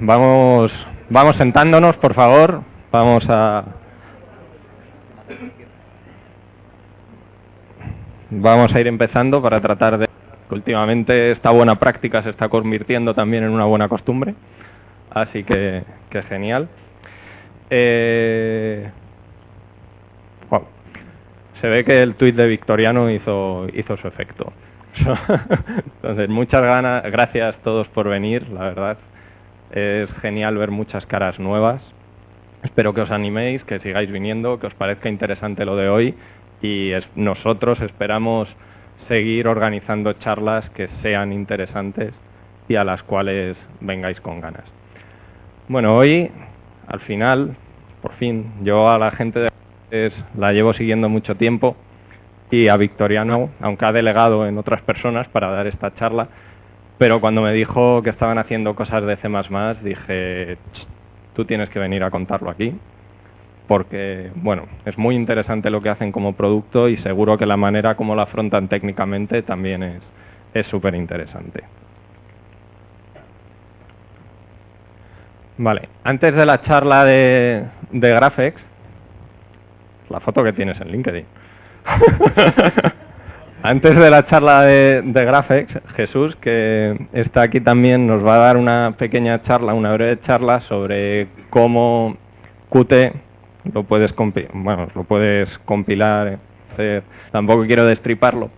vamos sentándonos, por favor. Vamos a ir empezando para tratar de... Últimamente esta buena práctica se está convirtiendo también en una buena costumbre, así que genial. Wow. Se ve que el tuit de Victoriano hizo su efecto. Entonces, gracias a todos por venir, la verdad. Es genial ver muchas caras nuevas. Espero que os animéis, que sigáis viniendo, que os parezca interesante lo de hoy y nosotros esperamos seguir organizando charlas que sean interesantes y a las cuales vengáis con ganas. Bueno, hoy, al final, por fin, yo a la gente de la llevo siguiendo mucho tiempo y a Victoriano, aunque ha delegado en otras personas para dar esta charla, pero cuando me dijo que estaban haciendo cosas de C++, dije, tú tienes que venir a contarlo aquí, porque, bueno, es muy interesante lo que hacen como producto y seguro que la manera como lo afrontan técnicamente también es súper interesante. Vale, antes de la charla de GraphX, la foto que tienes en LinkedIn. Antes de la charla de GraphX, Jesús, que está aquí también, nos va a dar una pequeña charla, una breve charla sobre cómo Qt lo puedes compilar, hacer. Tampoco quiero destriparlo,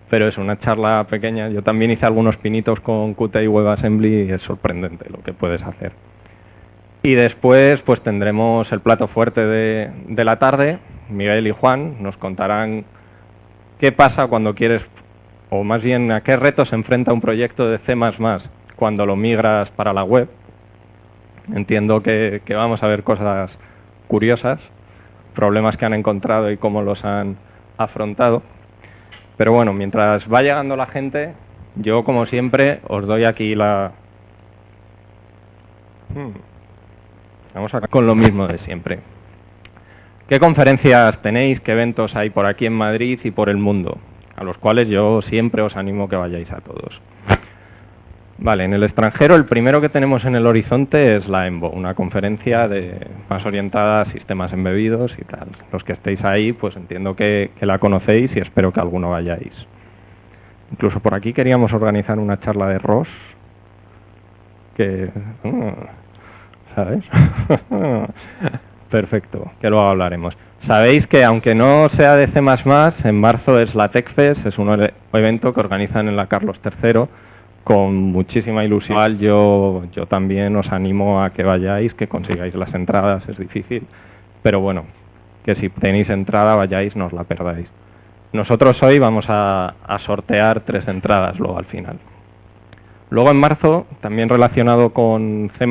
pero es una charla pequeña. Yo también hice algunos pinitos con Qt y WebAssembly y es sorprendente lo que puedes hacer. Y después pues tendremos el plato fuerte de la tarde. Miguel y Juan nos contarán qué pasa cuando quieres, o más bien a qué retos se enfrenta un proyecto de C++ cuando lo migras para la web. Entiendo que vamos a ver cosas curiosas, problemas que han encontrado y cómo los han afrontado. Pero bueno, mientras va llegando la gente, yo como siempre os doy aquí Vamos acá con lo mismo de siempre. ¿Qué conferencias tenéis, qué eventos hay por aquí en Madrid y por el mundo? A los cuales yo siempre os animo que vayáis a todos. Vale, en el extranjero el primero que tenemos en el horizonte es la EMBO, una conferencia más orientada a sistemas embebidos y tal. Los que estéis ahí, pues entiendo que la conocéis y espero que alguno vayáis. Incluso por aquí queríamos organizar una charla de ROS, ¿sabes? Perfecto, que luego hablaremos. Sabéis que aunque no sea de C++, en marzo es la TechFest, es un evento que organizan en la Carlos III, con muchísima ilusión. Yo también os animo a que vayáis, que consigáis las entradas, es difícil, pero bueno, que si tenéis entrada vayáis, no os la perdáis. Nosotros hoy vamos a sortear 3 entradas luego al final. Luego en marzo, también relacionado con C++,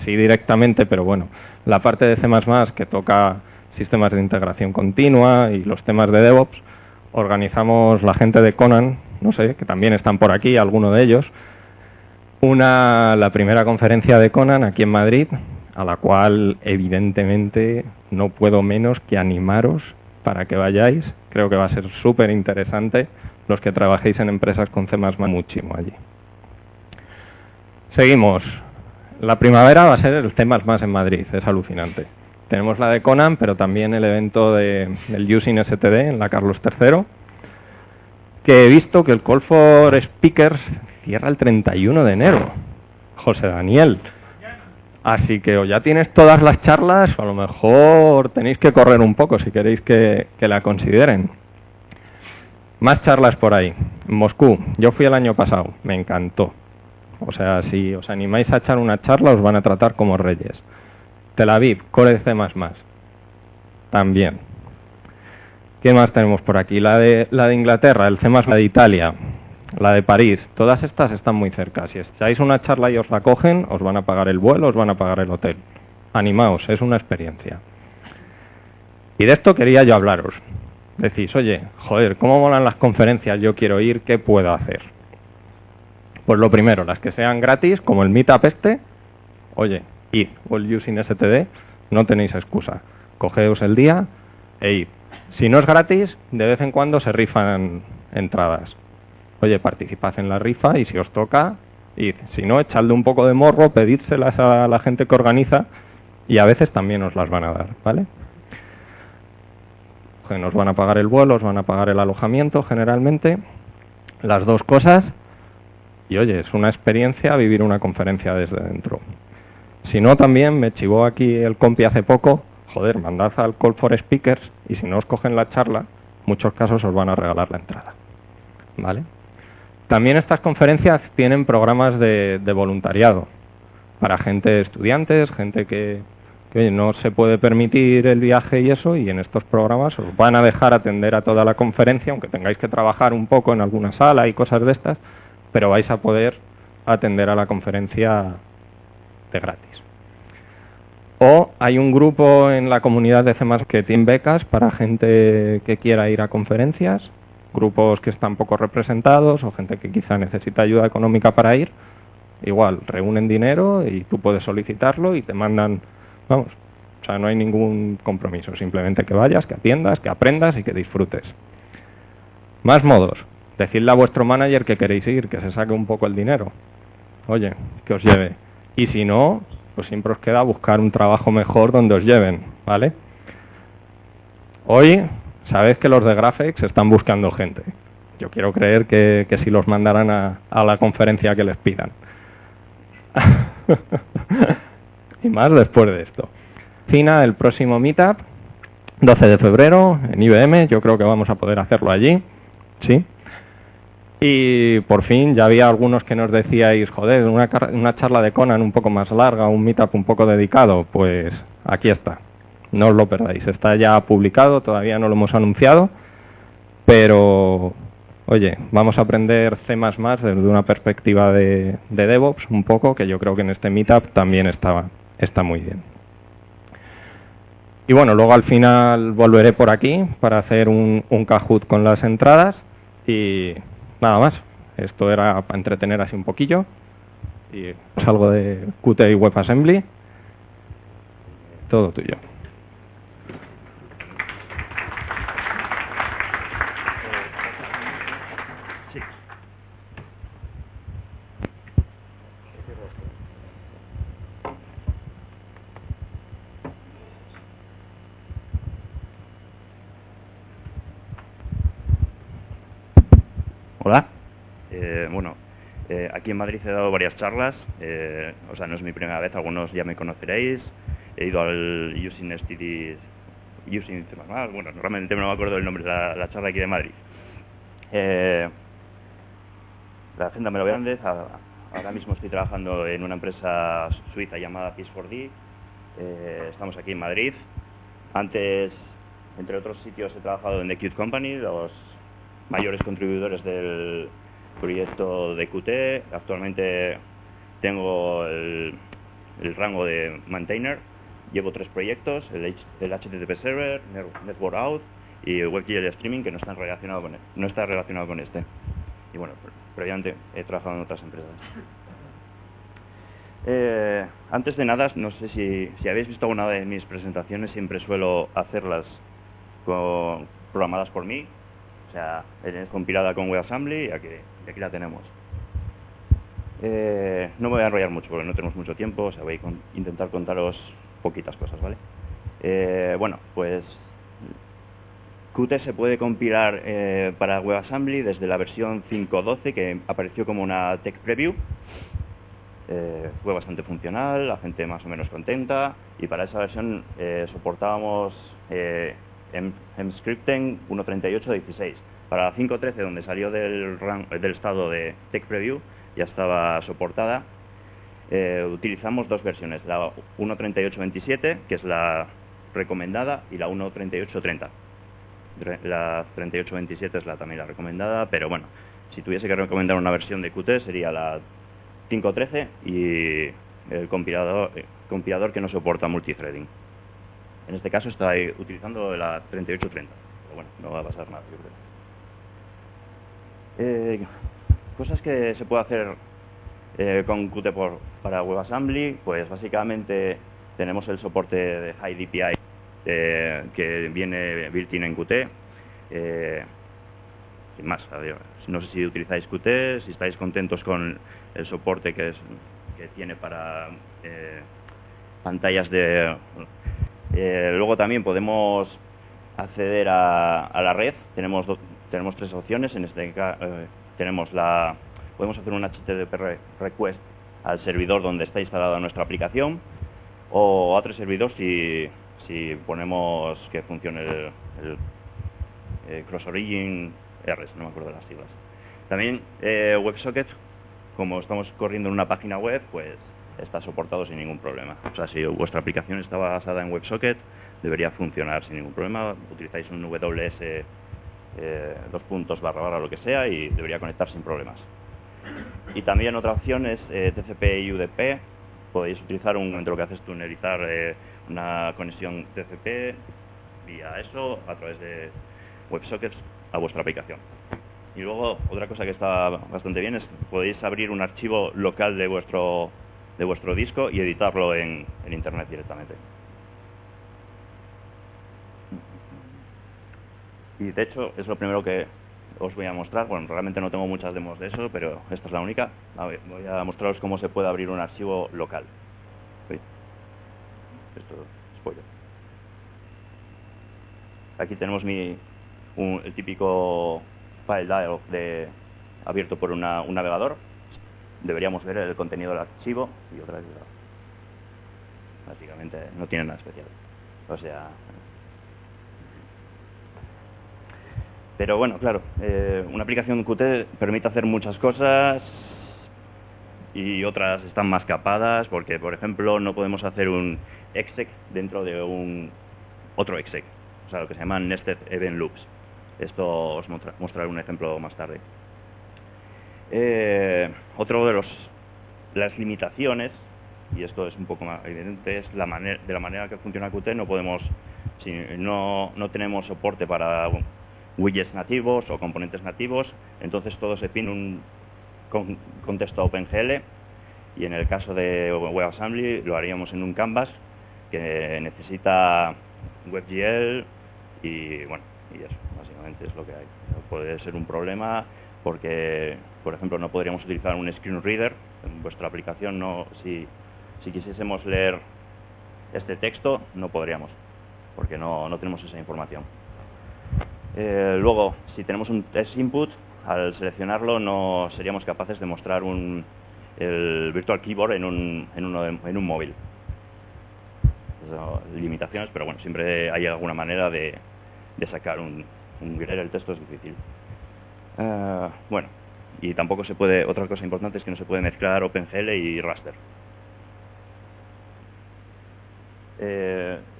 sí directamente, pero bueno, la parte de C++ que toca sistemas de integración continua y los temas de DevOps, organizamos la gente de Conan, no sé, que también están por aquí, alguno de ellos, la primera conferencia de Conan aquí en Madrid, a la cual evidentemente no puedo menos que animaros para que vayáis. Creo que va a ser súper interesante. Los que trabajéis en empresas con C++ muchísimo allí. Seguimos. La primavera va a ser el C++ en Madrid, es alucinante. Tenemos la de Conan, pero también el evento del Using STD en la Carlos III, que he visto que el Call for Speakers cierra el 31 de enero. José Daniel. Así que o ya tienes todas las charlas, o a lo mejor tenéis que correr un poco si queréis que la consideren. Más charlas por ahí. En Moscú, yo fui el año pasado, me encantó. O sea, si os animáis a echar una charla, os van a tratar como reyes. Tel Aviv, Core C++. También. ¿Qué más tenemos por aquí? La de Inglaterra, el C++, la de Italia, la de París. Todas estas están muy cerca. Si echáis una charla y os la cogen, os van a pagar el vuelo, os van a pagar el hotel. Animaos, es una experiencia. Y de esto quería yo hablaros. Decís, oye, joder, ¿cómo molan las conferencias? Yo quiero ir, ¿qué puedo hacer? Pues lo primero, las que sean gratis, como el Meetup oye, id, o el Using STD, no tenéis excusa. Cogeos el día e id. Si no es gratis, de vez en cuando se rifan entradas. Oye, participad en la rifa y si os toca, Y si no, echadle un poco de morro, pedídselas a la gente que organiza y a veces también os las van a dar, ¿vale? Nos van a pagar el vuelo, os van a pagar el alojamiento generalmente, las dos cosas. Y oye, es una experiencia vivir una conferencia desde dentro. Si no, también me chivó aquí el compi hace poco, joder, mandad al Call for Speakers y si no os cogen la charla, en muchos casos os van a regalar la entrada, ¿vale? También estas conferencias tienen programas de voluntariado para gente, estudiantes, gente que oye, no se puede permitir el viaje y eso, y en estos programas os van a dejar atender a toda la conferencia, aunque tengáis que trabajar un poco en alguna sala y cosas de estas, pero vais a poder atender a la conferencia de gratis. O hay un grupo en la comunidad de C++ que tiene becas para gente que quiera ir a conferencias, grupos que están poco representados o gente que quizá necesita ayuda económica para ir. Igual, reúnen dinero y tú puedes solicitarlo y te mandan, vamos, o sea, no hay ningún compromiso, simplemente que vayas, que atiendas, que aprendas y que disfrutes. Más modos, decidle a vuestro manager que queréis ir, que se saque un poco el dinero. Oye, que os lleve. Y si no, pues siempre os queda buscar un trabajo mejor donde os lleven, ¿vale? Hoy, sabéis que los de Graphex están buscando gente. Yo quiero creer que si los mandarán a la conferencia que les pidan. Y más después de esto. Fina, el próximo meetup, 12 de febrero, en IBM, yo creo que vamos a poder hacerlo allí, ¿sí? Y por fin ya había algunos que nos decíais, joder, una charla de Conan un poco más larga, un meetup un poco dedicado, pues aquí está, no os lo perdáis, está ya publicado, todavía no lo hemos anunciado, pero oye, vamos a aprender C++ desde una perspectiva de DevOps un poco, que yo creo que en este meetup también está muy bien. Y bueno, luego al final volveré por aquí para hacer un Kahoot con las entradas y nada más. Esto era para entretener así un poquillo y pues algo de Qt y WebAssembly. Todo tuyo. Hola. Aquí en Madrid he dado varias charlas, o sea, no es mi primera vez, algunos ya me conoceréis. He ido al Using STD, Using C++, bueno, realmente no me acuerdo el nombre de la charla aquí de Madrid. La agenda me lo voy a grande. Ahora mismo estoy trabajando en una empresa suiza llamada Peace4D. Estamos aquí en Madrid. Antes, entre otros sitios, he trabajado en The Qt Company, los mayores contribuidores del proyecto de Qt. Actualmente tengo el rango de maintainer. Llevo 3 proyectos, el HTTP Server, Network Out y WebGL Streaming, que no está relacionado con este. Y bueno, previamente he trabajado en otras empresas. Antes de nada, no sé si habéis visto alguna de mis presentaciones, siempre suelo hacerlas programadas por mí. O sea, es compilada con WebAssembly y aquí la tenemos. No me voy a enrollar mucho porque no tenemos mucho tiempo, o sea, voy a intentar contaros poquitas cosas, ¿vale? Bueno, pues Qt se puede compilar para WebAssembly desde la versión 5.12, que apareció como una tech preview. Fue bastante funcional, la gente más o menos contenta, y para esa versión soportábamos Emscripten 1.38.16. Para la 5.13, donde salió del estado de Tech Preview, ya estaba soportada. Utilizamos 2 versiones, la 1.38.27, que es la recomendada, y la 1.38.30. La 38.27 es también la recomendada, pero bueno, si tuviese que recomendar una versión de Qt sería la 5.13 y el compilador que no soporta multithreading. En este caso estoy utilizando la 38.30, pero bueno, no va a pasar nada, yo creo. Cosas que se puede hacer con Qt para WebAssembly, pues básicamente tenemos el soporte de High DPI que viene built-in en Qt. sin más. No sé si utilizáis Qt, si estáis contentos con el soporte que tiene para pantallas de... luego también podemos acceder a la red. Tenemos tres opciones. En este caso podemos hacer un HTTP request al servidor donde está instalada nuestra aplicación, o a otro servidor si ponemos que funcione el Cross Origin RS, no me acuerdo de las siglas. También WebSocket, como estamos corriendo en una página web, pues está soportado sin ningún problema. O sea, si vuestra aplicación está basada en WebSocket, debería funcionar sin ningún problema. Utilizáis un WS // lo que sea y debería conectar sin problemas. Y también otra opción es TCP UDP. Podéis utilizar lo que hace es tunelizar una conexión TCP vía eso a través de WebSockets a vuestra aplicación. Y luego otra cosa que está bastante bien es que podéis abrir un archivo local de vuestro disco y editarlo en internet directamente. Y de hecho es lo primero que os voy a mostrar. Bueno, realmente no tengo muchas demos de eso, pero esta es la única. Voy a mostraros cómo se puede abrir un archivo local. Uy. Esto es spoiler. Aquí tenemos el típico file dialog abierto por un navegador. Deberíamos ver el contenido del archivo y otra vez básicamente no tiene nada especial. O sea, pero bueno, claro, una aplicación Qt permite hacer muchas cosas y otras están más capadas, porque por ejemplo no podemos hacer un exec dentro de otro exec, o sea, lo que se llaman nested event loops. Esto os mostraré un ejemplo más tarde. Otro de las limitaciones, y esto es un poco más evidente, es de la manera que funciona Qt. No tenemos soporte para widgets nativos o componentes nativos, entonces todo se pide en un contexto OpenGL, y en el caso de WebAssembly lo haríamos en un canvas que necesita WebGL y bueno, y eso básicamente es lo que hay. Puede ser un problema porque, por ejemplo, no podríamos utilizar un screen reader en vuestra aplicación. Si quisiésemos leer este texto no podríamos, porque no tenemos esa información. Luego, si tenemos un text input, al seleccionarlo no seríamos capaces de mostrar el virtual keyboard en un móvil. Limitaciones, pero bueno, siempre hay alguna manera de sacar leer el texto es difícil. Bueno, y tampoco se puede, otra cosa importante es que no se puede mezclar OpenGL y raster.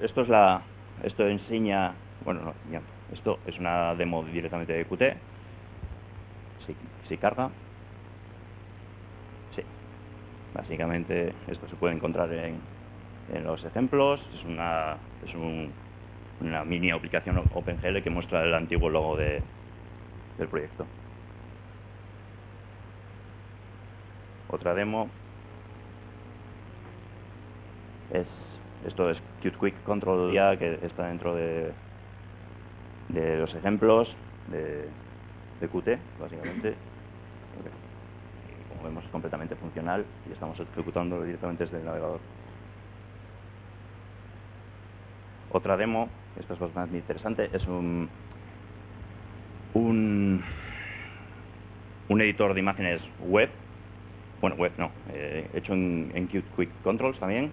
Esto enseña, bueno, no, ya, esto es una demo directamente de Qt. Si carga. Sí. Básicamente esto se puede encontrar en los ejemplos. Es una mini aplicación OpenGL que muestra el antiguo logo del proyecto. Otra demo esto es Qt Quick Control, ya que está dentro de los ejemplos de Qt, básicamente. Y como vemos es completamente funcional y estamos ejecutándolo directamente desde el navegador. Otra demo, esto es bastante interesante, es un editor de imágenes web. Bueno, web no, hecho en Qt Quick Controls también.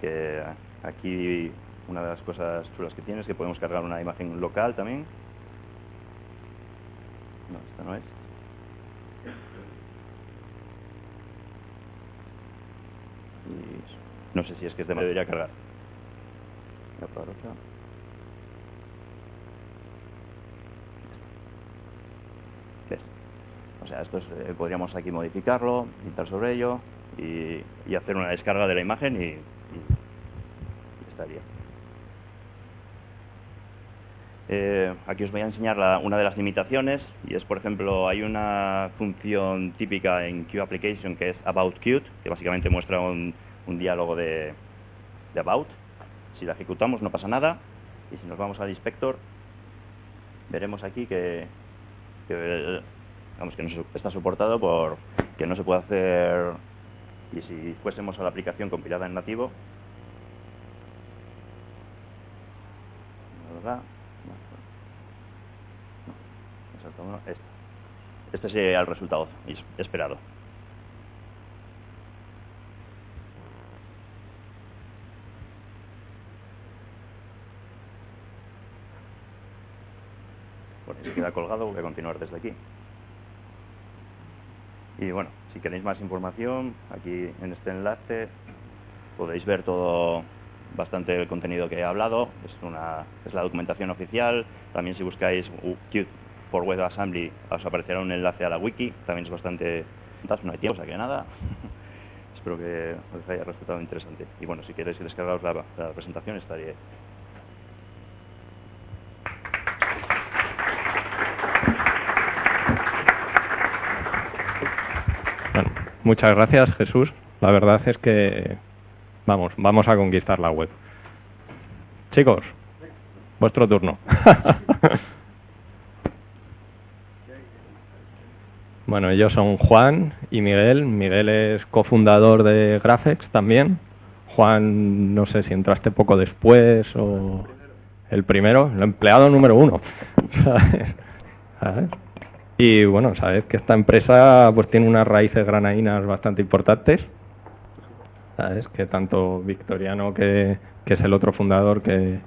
Que aquí una de las cosas chulas que tiene es que podemos cargar una imagen local también. No, esta no es. Y no sé si es que este me debería cargar. Voy a probar otra. ¿Ves? O sea, esto podríamos aquí modificarlo, pintar sobre ello y hacer una descarga de la imagen y estaría. Aquí os voy a enseñar una de las limitaciones, y es, por ejemplo, hay una función típica en Qt Application que es About Qt, que básicamente muestra un diálogo de About. Si la ejecutamos no pasa nada, y si nos vamos al inspector veremos aquí que que vamos, que no está soportado por que no se puede hacer, y si fuésemos a la aplicación compilada en nativo, ¿verdad? No, este sería el resultado esperado. Bueno, si queda colgado voy a continuar desde aquí. Y bueno, si queréis más información, aquí en este enlace podéis ver todo, bastante el contenido que he hablado. Es la documentación oficial. También si buscáis Qt for WebAssembly os aparecerá un enlace a la wiki. También es bastante... no hay tiempo, o sea que nada. Espero que os haya resultado interesante. Y bueno, si queréis descargaros la presentación estaría... Bueno, muchas gracias, Jesús. La verdad es que vamos a conquistar la web. Chicos, vuestro turno. Bueno, ellos son Juan y Miguel. Miguel es cofundador de Graphex también. Juan, no sé si entraste poco después o... El primero, el empleado número 1. ¿Sabes? Y bueno, sabes que esta empresa pues tiene unas raíces granadinas bastante importantes. ¿Sabes? Que tanto Victoriano, que es el otro fundador que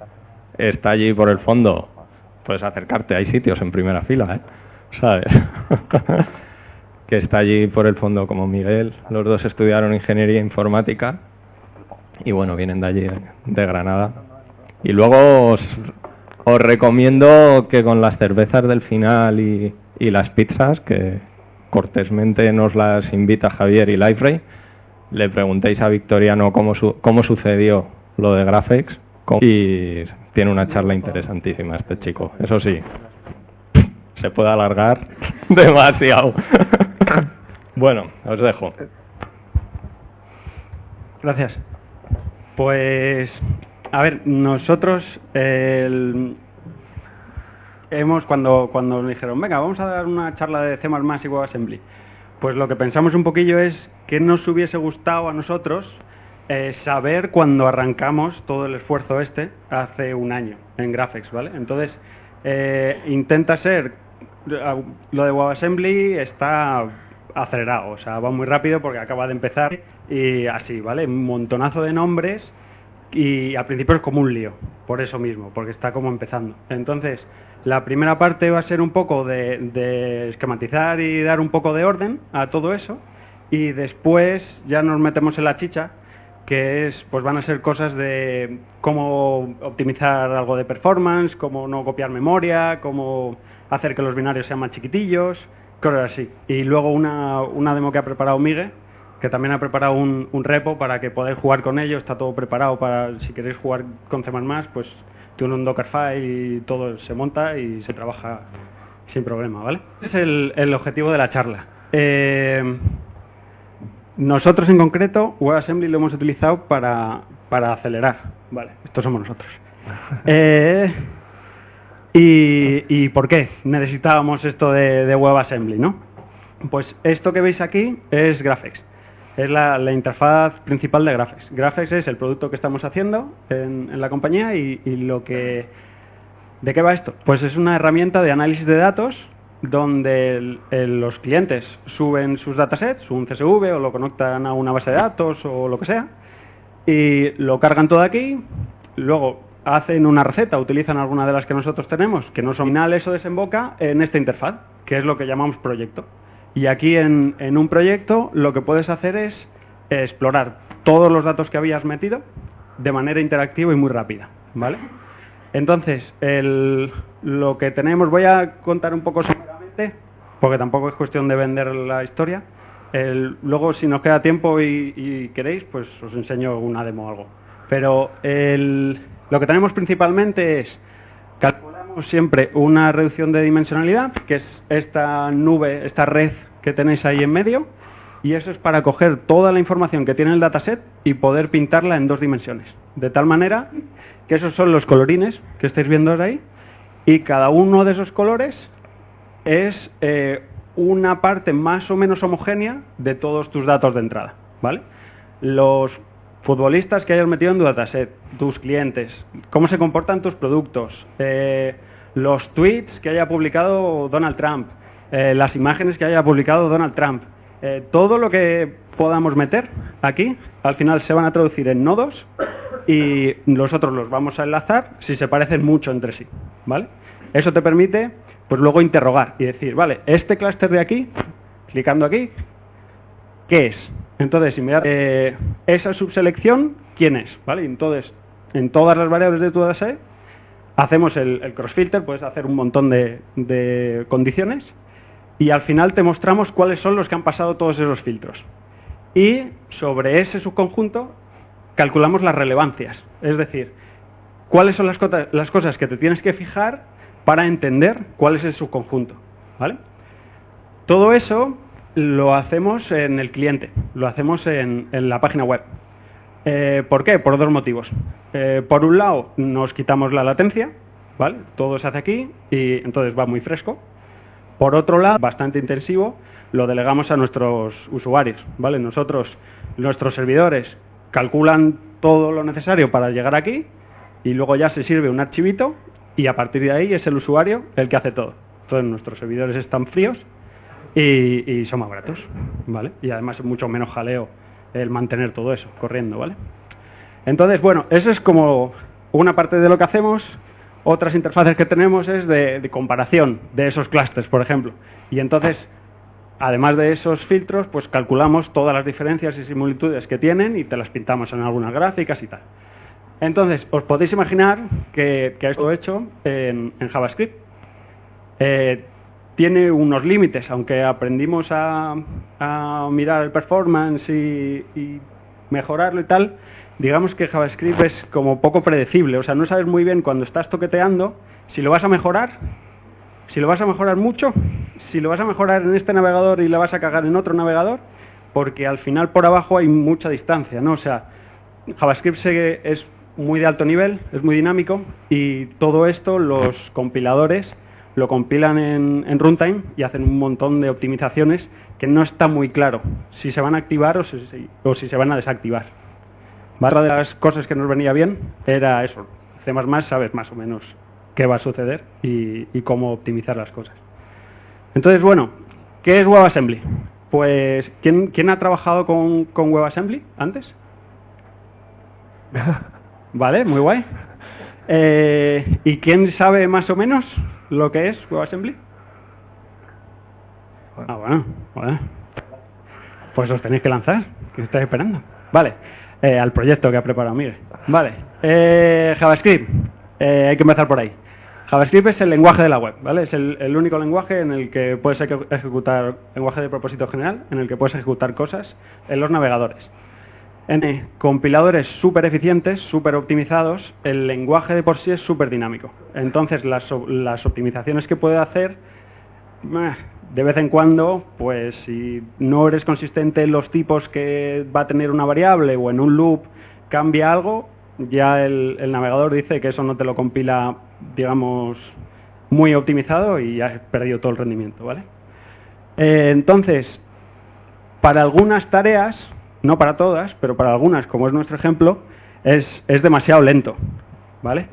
está allí por el fondo, puedes acercarte, hay sitios en primera fila, ¿sabes? Que está allí por el fondo como Miguel. Los dos estudiaron ingeniería informática y bueno, vienen de allí, de Granada. Y luego os recomiendo que con las cervezas del final y las pizzas, que cortésmente nos las invita Javier y Liferay, le preguntéis a Victoriano cómo sucedió lo de Graphex, y tiene una charla interesantísima este chico. Eso sí, se puede alargar demasiado. Bueno, os dejo. Gracias. Pues, a ver, nosotros cuando nos dijeron, venga, vamos a dar una charla de C++ y WebAssembly, pues lo que pensamos un poquillo es que nos hubiese gustado a nosotros saber cuando arrancamos todo el esfuerzo hace un año en Graphex, ¿vale? Entonces, intenta ser, lo de WebAssembly está acelerado, o sea, va muy rápido porque acaba de empezar y así, ¿vale? Un montonazo de nombres y al principio es como un lío, por eso mismo, porque está como empezando. Entonces, la primera parte va a ser un poco de esquematizar y dar un poco de orden a todo eso, y después ya nos metemos en la chicha, que es, pues van a ser cosas de cómo optimizar algo de performance, cómo no copiar memoria, cómo hacer que los binarios sean más chiquitillos, cosas así. Y luego una demo que ha preparado Miguel, que también ha preparado un repo para que podáis jugar con ello. Está todo preparado para, si queréis jugar con C++, pues tiene un Dockerfile y todo se monta y se trabaja sin problema, ¿vale? Ese es el objetivo de la charla. Nosotros en concreto, WebAssembly lo hemos utilizado para acelerar, ¿vale? Estos somos nosotros. ¿Y por qué necesitábamos esto de WebAssembly, no? Pues esto que veis aquí es Graphex. Es la interfaz principal de Graphex. Graphex es el producto que estamos haciendo en la compañía y ¿de qué va esto? Pues es una herramienta de análisis de datos donde los clientes suben sus datasets, un CSV, o lo conectan a una base de datos o lo que sea, y lo cargan todo aquí, luego hacen una receta, utilizan alguna de las que nosotros tenemos, que no son finales, eso desemboca en esta interfaz, que es lo que llamamos proyecto. Y aquí en un proyecto lo que puedes hacer es explorar todos los datos que habías metido de manera interactiva y muy rápida, ¿vale? Entonces, lo que tenemos, voy a contar un poco someramente, porque tampoco es cuestión de vender la historia. Luego, si nos queda tiempo y queréis, pues os enseño una demo o algo. Pero lo que tenemos principalmente es, calculamos siempre una reducción de dimensionalidad, que es esta nube, esta red que tenéis ahí en medio, y eso es para coger toda la información que tiene el dataset y poder pintarla en 2 dimensiones. De tal manera que esos son los colorines que estáis viendo ahí, y cada uno de esos colores es una parte más o menos homogénea de todos tus datos de entrada, ¿vale? Los futbolistas que hayas metido en tu dataset, tus clientes, cómo se comportan tus productos, los tweets que haya publicado Donald Trump, las imágenes que haya publicado Donald Trump, todo lo que podamos meter aquí, al final se van a traducir en nodos y nosotros los vamos a enlazar si se parecen mucho entre sí, ¿vale? Eso te permite, pues luego interrogar y decir, vale, este clúster de aquí, clicando aquí, ¿qué es? Entonces, inmediatamente, esa subselección, ¿quién es? ¿Vale? Entonces, en todas las variables de tu dataset, hacemos el crossfilter, puedes hacer un montón de condiciones, y al final te mostramos cuáles son los que han pasado todos esos filtros. Y sobre ese subconjunto calculamos las relevancias, es decir, cuáles son las cosas que te tienes que fijar para entender cuál es el subconjunto, ¿vale? Todo eso lo hacemos en el cliente, lo hacemos en la página web. ¿Por qué? Por dos motivos. Por un lado, nos quitamos la latencia, ¿vale? Todo se hace aquí y entonces va muy fresco. Por otro lado, bastante intensivo, lo delegamos a nuestros usuarios, ¿vale? Nuestros servidores calculan todo lo necesario para llegar aquí y luego ya se sirve un archivito y a partir de ahí es el usuario el que hace todo. Entonces nuestros servidores están fríos y son más baratos, ¿vale? Y además es mucho menos jaleo el mantener todo eso corriendo, ¿vale? Entonces, bueno, eso es como una parte de lo que hacemos. Otras interfaces que tenemos es de comparación de esos clústeres, por ejemplo. Y entonces, además de esos filtros, pues calculamos todas las diferencias y similitudes que tienen y te las pintamos en algunas gráficas y tal. Entonces, os podéis imaginar que esto hecho en JavaScript. Tiene unos límites, aunque aprendimos a mirar el performance y mejorarlo y tal. Digamos que JavaScript es como poco predecible, o sea, no sabes muy bien cuando estás toqueteando si lo vas a mejorar, si lo vas a mejorar mucho, si lo vas a mejorar en este navegador y lo vas a cagar en otro navegador, porque al final por abajo hay mucha distancia, ¿no? O sea, JavaScript es muy de alto nivel, es muy dinámico y todo esto los compiladores lo compilan en runtime y hacen un montón de optimizaciones que no está muy claro si se van a activar o si se van a desactivar. Otra de las cosas que nos venía bien era eso. C++ sabes más o menos qué va a suceder y cómo optimizar las cosas. Entonces, bueno, ¿qué es WebAssembly? Pues, ¿quién ha trabajado con WebAssembly antes? Vale, muy guay. ¿Y quién sabe más o menos lo que es WebAssembly? Bueno. Pues os tenéis que lanzar, que estáis esperando. Vale. Al proyecto que ha preparado Miguel. Vale. JavaScript. Hay que empezar por ahí. JavaScript es el lenguaje de la web, ¿vale? Es el único lenguaje en el que puedes ejecutar, lenguaje de propósito general, en el que puedes ejecutar cosas en los navegadores. En compiladores súper eficientes, súper optimizados, el lenguaje de por sí es súper dinámico. Entonces, las optimizaciones que puede hacer, de vez en cuando, pues si no eres consistente en los tipos que va a tener una variable o en un loop cambia algo, ya el navegador dice que eso no te lo compila, digamos, muy optimizado y ya has perdido todo el rendimiento, ¿vale? Entonces, para algunas tareas, no para todas, pero para algunas, como es nuestro ejemplo, es demasiado lento, ¿vale?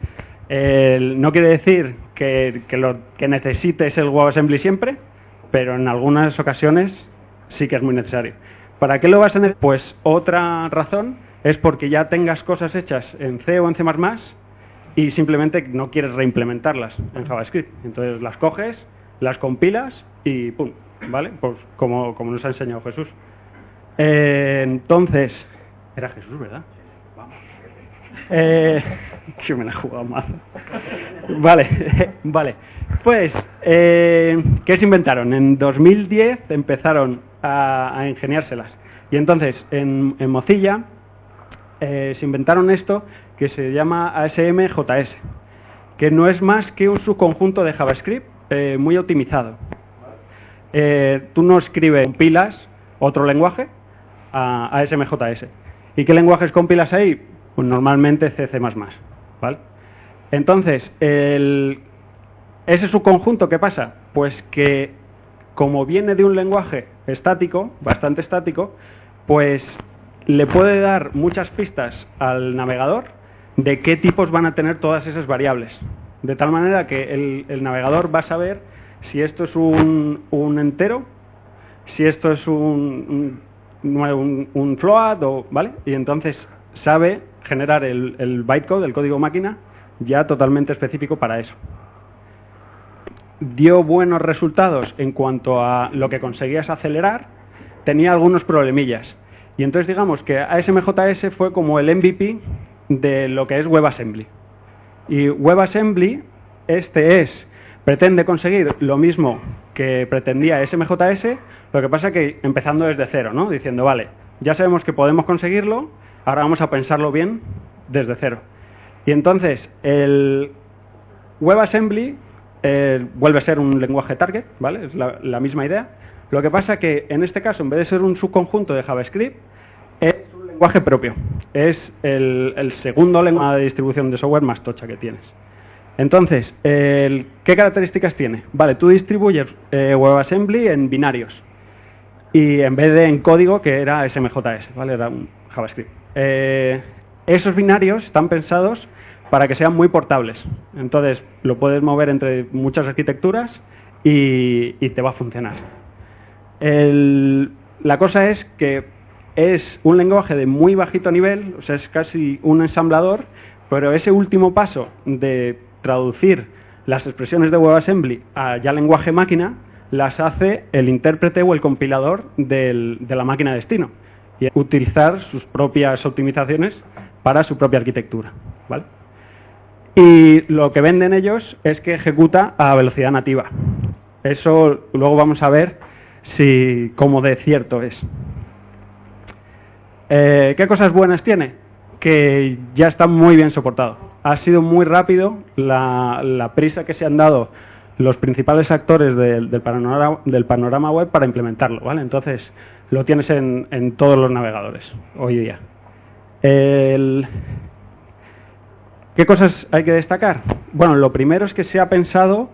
No quiere decir que lo que necesites el WebAssembly siempre, pero en algunas ocasiones sí que es muy necesario. ¿Para qué lo vas a necesitar? Pues otra razón es porque ya tengas cosas hechas en C o en C++ y simplemente no quieres reimplementarlas en JavaScript. Entonces las coges, las compilas y ¡pum! ¿Vale? Pues como nos ha enseñado Jesús. Entonces, era Jesús, ¿verdad? Vamos. Que me la he jugado más. Vale. Pues, ¿qué se inventaron? En 2010 empezaron a ingeniárselas. Y entonces, en Mozilla, se inventaron esto que se llama ASM.js, que no es más que un subconjunto de JavaScript muy optimizado. Tú no escribes, compilas otro lenguaje a ASM.js. ¿Y qué lenguajes compilas ahí? Pues normalmente C++, ¿vale? Entonces, ese subconjunto, ¿qué pasa? Pues que como viene de un lenguaje estático, bastante estático, pues le puede dar muchas pistas al navegador de qué tipos van a tener todas esas variables. De tal manera que el navegador va a saber si esto es un entero, si esto es un float, ¿vale? Y entonces sabe generar el bytecode, el código máquina, ya totalmente específico para eso. Dio buenos resultados en cuanto a lo que conseguías acelerar, tenía algunos problemillas. Y entonces digamos que ASMJS fue como el MVP de lo que es WebAssembly. Y WebAssembly, pretende conseguir lo mismo que pretendía SMJS, lo que pasa que empezando desde cero, ¿no? Diciendo, vale, ya sabemos que podemos conseguirlo, ahora vamos a pensarlo bien desde cero. Y entonces, el WebAssembly vuelve a ser un lenguaje target, ¿vale? Es la misma idea. Lo que pasa que, en este caso, en vez de ser un subconjunto de JavaScript, es un lenguaje propio. Es el segundo lenguaje de distribución de software más tocha que tienes. Entonces, ¿qué características tiene? Vale, tú distribuyes WebAssembly en binarios. Y en vez de en código, que era SMJS, ¿vale? Era un JavaScript. Esos binarios están pensados para que sean muy portables. Entonces, lo puedes mover entre muchas arquitecturas y te va a funcionar. La cosa es que es un lenguaje de muy bajito nivel, o sea, es casi un ensamblador, pero ese último paso de traducir las expresiones de WebAssembly a ya lenguaje máquina, las hace el intérprete o el compilador de la máquina de destino. Y utilizar sus propias optimizaciones para su propia arquitectura, ¿vale? Y lo que venden ellos es que ejecuta a velocidad nativa. Eso luego vamos a ver cómo de cierto es. ¿Qué cosas buenas tiene? Que ya está muy bien soportado. Ha sido muy rápido la prisa que se han dado los principales actores del panorama web para implementarlo, ¿vale? Entonces, lo tienes en todos los navegadores hoy día. ¿Qué cosas hay que destacar? Bueno, lo primero es que se ha pensado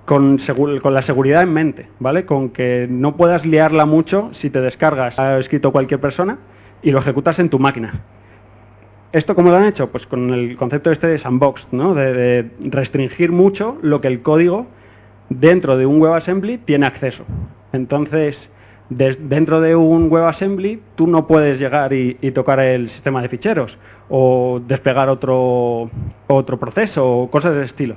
con la seguridad en mente, ¿vale? Con que no puedas liarla mucho si te descargas, ha escrito cualquier persona, y lo ejecutas en tu máquina. ¿Esto cómo lo han hecho? Pues con el concepto de sandbox, ¿no? De restringir mucho lo que el código dentro de un WebAssembly tiene acceso. Entonces, dentro de un WebAssembly tú no puedes llegar y tocar el sistema de ficheros o desplegar otro proceso o cosas del estilo,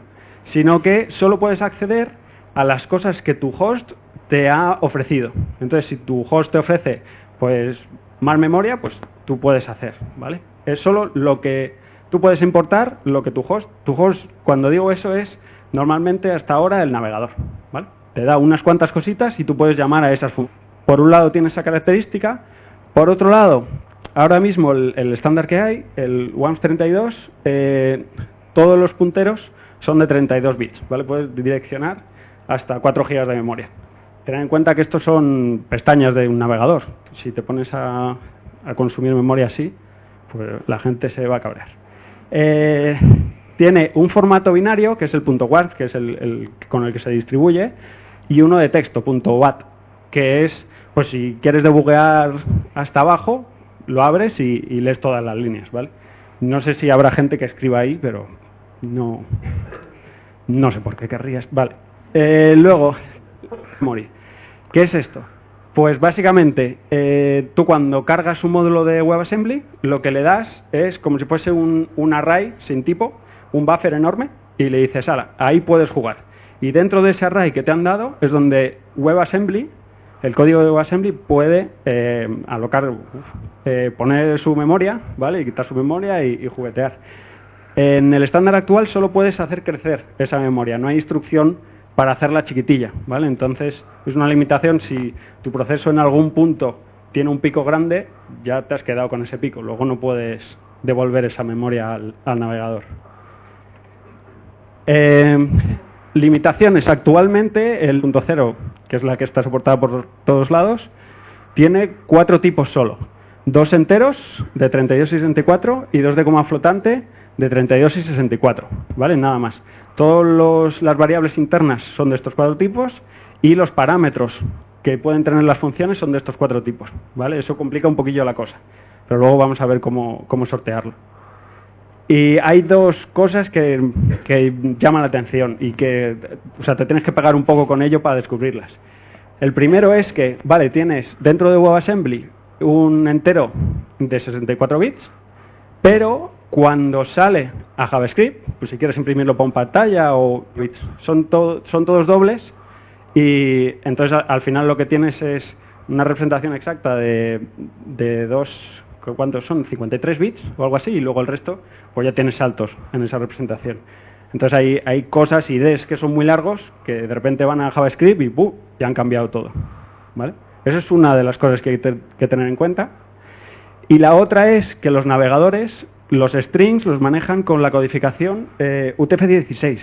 sino que solo puedes acceder a las cosas que tu host te ha ofrecido. Entonces, si tu host te ofrece pues más memoria, pues tú puedes hacer, ¿vale? Es solo lo que tú puedes importar, lo que tu host, cuando digo eso, es normalmente hasta ahora el navegador, ¿vale? Te da unas cuantas cositas y tú puedes llamar a esas funciones. Por un lado tiene esa característica, por otro lado, ahora mismo el estándar que hay, el WAMP32, todos los punteros son de 32 bits, ¿vale? Puedes direccionar hasta 4 GB de memoria. Ten en cuenta que estos son pestañas de un navegador. Si te pones a consumir memoria así, pues la gente se va a cabrear. Tiene un formato binario, que es el .warp, que es el con el que se distribuye, y uno de texto, .wat, que es, pues si quieres debuguear hasta abajo, lo abres y lees todas las líneas, ¿vale? No sé si habrá gente que escriba ahí, pero no sé por qué querrías. Vale. Luego, memory. ¿Qué es esto? Pues básicamente, tú cuando cargas un módulo de WebAssembly, lo que le das es como si fuese un array sin tipo, un buffer enorme, y le dices, ala, ahí puedes jugar. Y dentro de ese array que te han dado es donde WebAssembly, el código de WebAssembly, puede alocar, poner su memoria, ¿vale? Y quitar su memoria y juguetear. En el estándar actual solo puedes hacer crecer esa memoria, no hay instrucción para hacerla chiquitilla, ¿vale? Entonces, es una limitación. Si tu proceso en algún punto tiene un pico grande, ya te has quedado con ese pico. Luego no puedes devolver esa memoria al navegador. Limitaciones. Actualmente, el 0, que es la que está soportada por todos lados, tiene 4 tipos solo. 2 enteros de 32 y 64 y 2 de coma flotante de 32 y 64, ¿vale? Nada más. todas las variables internas son de estos 4 tipos y los parámetros que pueden tener las funciones son de estos 4 tipos, ¿vale? Eso complica un poquillo la cosa, pero luego vamos a ver cómo sortearlo. Y hay 2 cosas que llaman la atención y que, o sea, te tienes que pegar un poco con ello para descubrirlas. El primero es que, vale, tienes dentro de WebAssembly un entero de 64 bits, pero cuando sale a JavaScript, pues si quieres imprimirlo para una pantalla o bits, son todos dobles, y entonces al final lo que tienes es una representación exacta de 2, ¿cuántos son? 53 bits o algo así, y luego el resto pues ya tienes saltos en esa representación. Entonces hay cosas, IDs que son muy largos, que de repente van a JavaScript y ¡pum!, ya han cambiado todo, ¿vale? Esa es una de las cosas que hay que tener en cuenta. Y la otra es que los navegadores, los strings los manejan con la codificación UTF-16.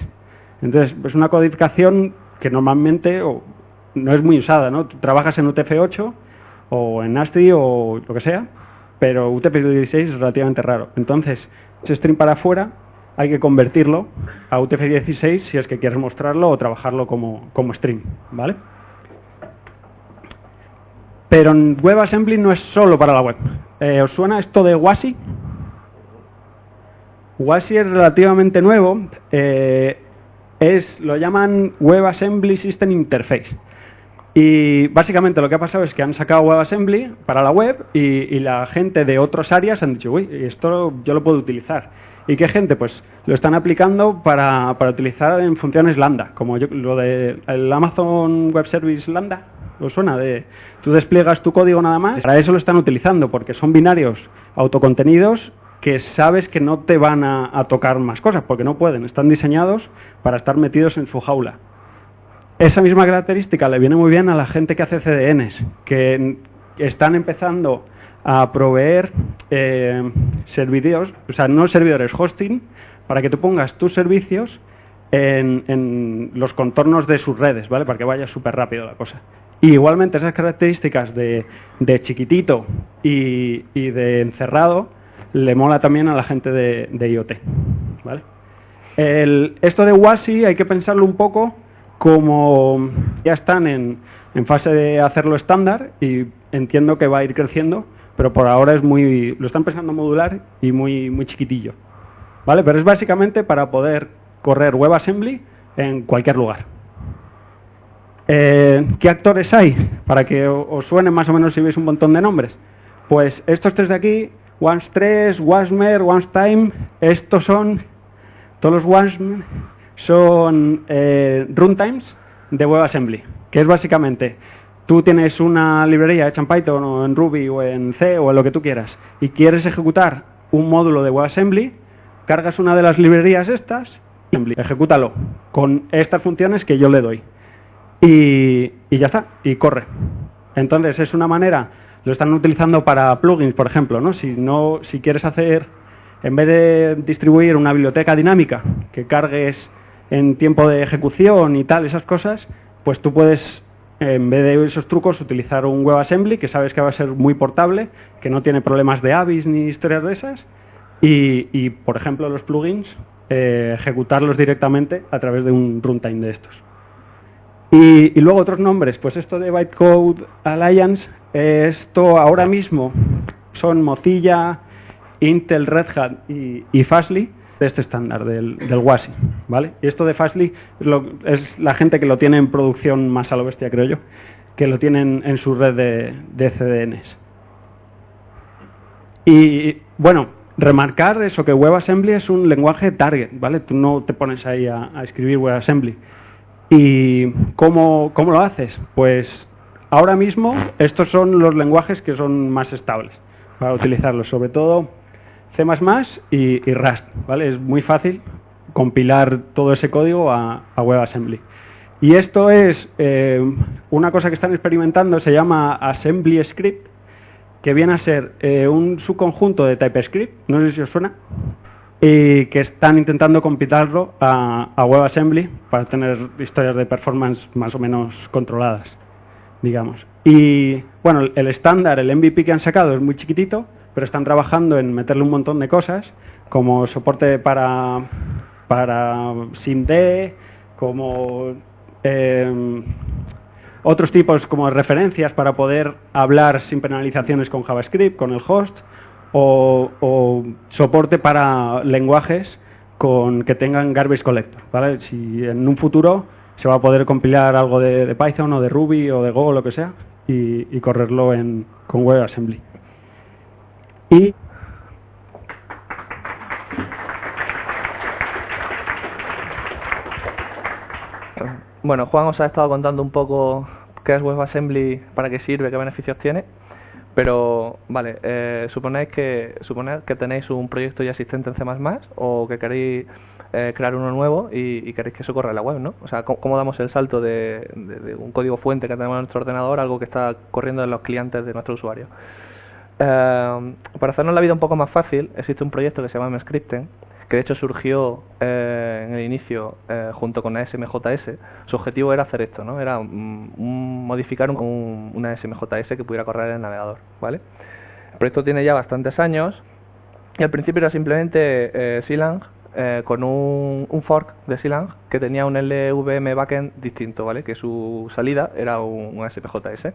Entonces, es una codificación que normalmente no es muy usada, ¿no? Tú trabajas en UTF-8 o en ASCII o lo que sea, pero UTF-16 es relativamente raro. Entonces, ese string para afuera hay que convertirlo a UTF-16 si es que quieres mostrarlo o trabajarlo como string, ¿vale? Pero en WebAssembly no es solo para la web. ¿Os suena esto de WASI? WASI es relativamente nuevo. Lo llaman WebAssembly System Interface. Y básicamente lo que ha pasado es que han sacado WebAssembly para la web y la gente de otras áreas han dicho, uy, esto yo lo puedo utilizar. ¿Y qué gente? Pues lo están aplicando para utilizar en funciones lambda, como lo de el Amazon Web Service lambda. ¿Os suena? Tú despliegas tu código nada más. Para eso lo están utilizando, porque son binarios autocontenidos que sabes que no te van a tocar más cosas, porque no pueden. Están diseñados para estar metidos en su jaula. Esa misma característica le viene muy bien a la gente que hace CDNs, que están empezando a proveer servicios, o sea, no servidores, hosting, para que tú pongas tus servicios en los contornos de sus redes, ¿vale? Para que vaya súper rápido la cosa. Y igualmente esas características de chiquitito y de encerrado le mola también a la gente de IoT, ¿vale? Esto de WASI hay que pensarlo un poco como ya están en fase de hacerlo estándar y entiendo que va a ir creciendo, pero por ahora lo están pensando modular y muy chiquitillo, ¿vale? Pero es básicamente para poder correr WebAssembly en cualquier lugar. ¿Qué actores hay? Para que os suene más o menos si veis un montón de nombres. Pues estos 3 de aquí, Once3, Wasmer, OnceTime, estos son, todos los Wasmer son runtimes de WebAssembly, que es básicamente, tú tienes una librería hecha en Python o en Ruby o en C o en lo que tú quieras y quieres ejecutar un módulo de WebAssembly, cargas una de las librerías estas y ejecútalo con estas funciones que yo le doy. Y ya está, y corre. Entonces es una manera, lo están utilizando para plugins, por ejemplo, ¿no? Si quieres hacer, en vez de distribuir una biblioteca dinámica que cargues en tiempo de ejecución y tal, esas cosas, pues tú puedes, en vez de esos trucos, utilizar un WebAssembly que sabes que va a ser muy portable, que no tiene problemas de ABIs ni historias de esas, y por ejemplo, los plugins, ejecutarlos directamente a través de un runtime de estos. Y luego otros nombres, pues esto de Bytecode Alliance, esto ahora mismo son Mozilla, Intel, Red Hat y Fastly, de este estándar del WASI, ¿vale? Y esto de Fastly es la gente que lo tiene en producción más a lo bestia, creo yo, que lo tienen en su red de CDNs. Y bueno, remarcar eso, que WebAssembly es un lenguaje target, ¿vale? Tú no te pones ahí a escribir WebAssembly. ¿Y cómo lo haces? Pues ahora mismo estos son los lenguajes que son más estables para utilizarlos, sobre todo C++ y Rust, ¿vale? Es muy fácil compilar todo ese código a WebAssembly. Y esto es una cosa que están experimentando, se llama Assembly Script, que viene a ser un subconjunto de TypeScript, no sé si os suena, y que están intentando compilarlo a WebAssembly para tener historias de performance más o menos controladas, digamos. Y bueno, el estándar, el MVP que han sacado es muy chiquitito, pero están trabajando en meterle un montón de cosas, como soporte para para SIMD, como otros tipos como referencias para poder hablar sin penalizaciones con JavaScript, con el host, o soporte para lenguajes que tengan garbage collector, ¿vale? Si en un futuro se va a poder compilar algo de Python o de Ruby o de Go o lo que sea y correrlo con WebAssembly. Y bueno, Juan os ha estado contando un poco qué es WebAssembly, para qué sirve, qué beneficios tiene, pero vale, suponed que tenéis un proyecto ya existente en C++ o que queréis crear uno nuevo y queréis que eso corra en la web, ¿no? O sea, ¿cómo damos el salto de un código fuente que tenemos en nuestro ordenador a algo que está corriendo en los clientes de nuestro usuario? Para hacernos la vida un poco más fácil, existe un proyecto que se llama Mscripten, que de hecho surgió en el inicio junto con ASMJS. Su objetivo era hacer esto, ¿no? Era modificar una ASMJS que pudiera correr en el navegador, ¿vale? El proyecto tiene ya bastantes años y al principio era simplemente Silang con un fork de Silang que tenía un LVM backend distinto, ¿vale? Que su salida era un ASMJS.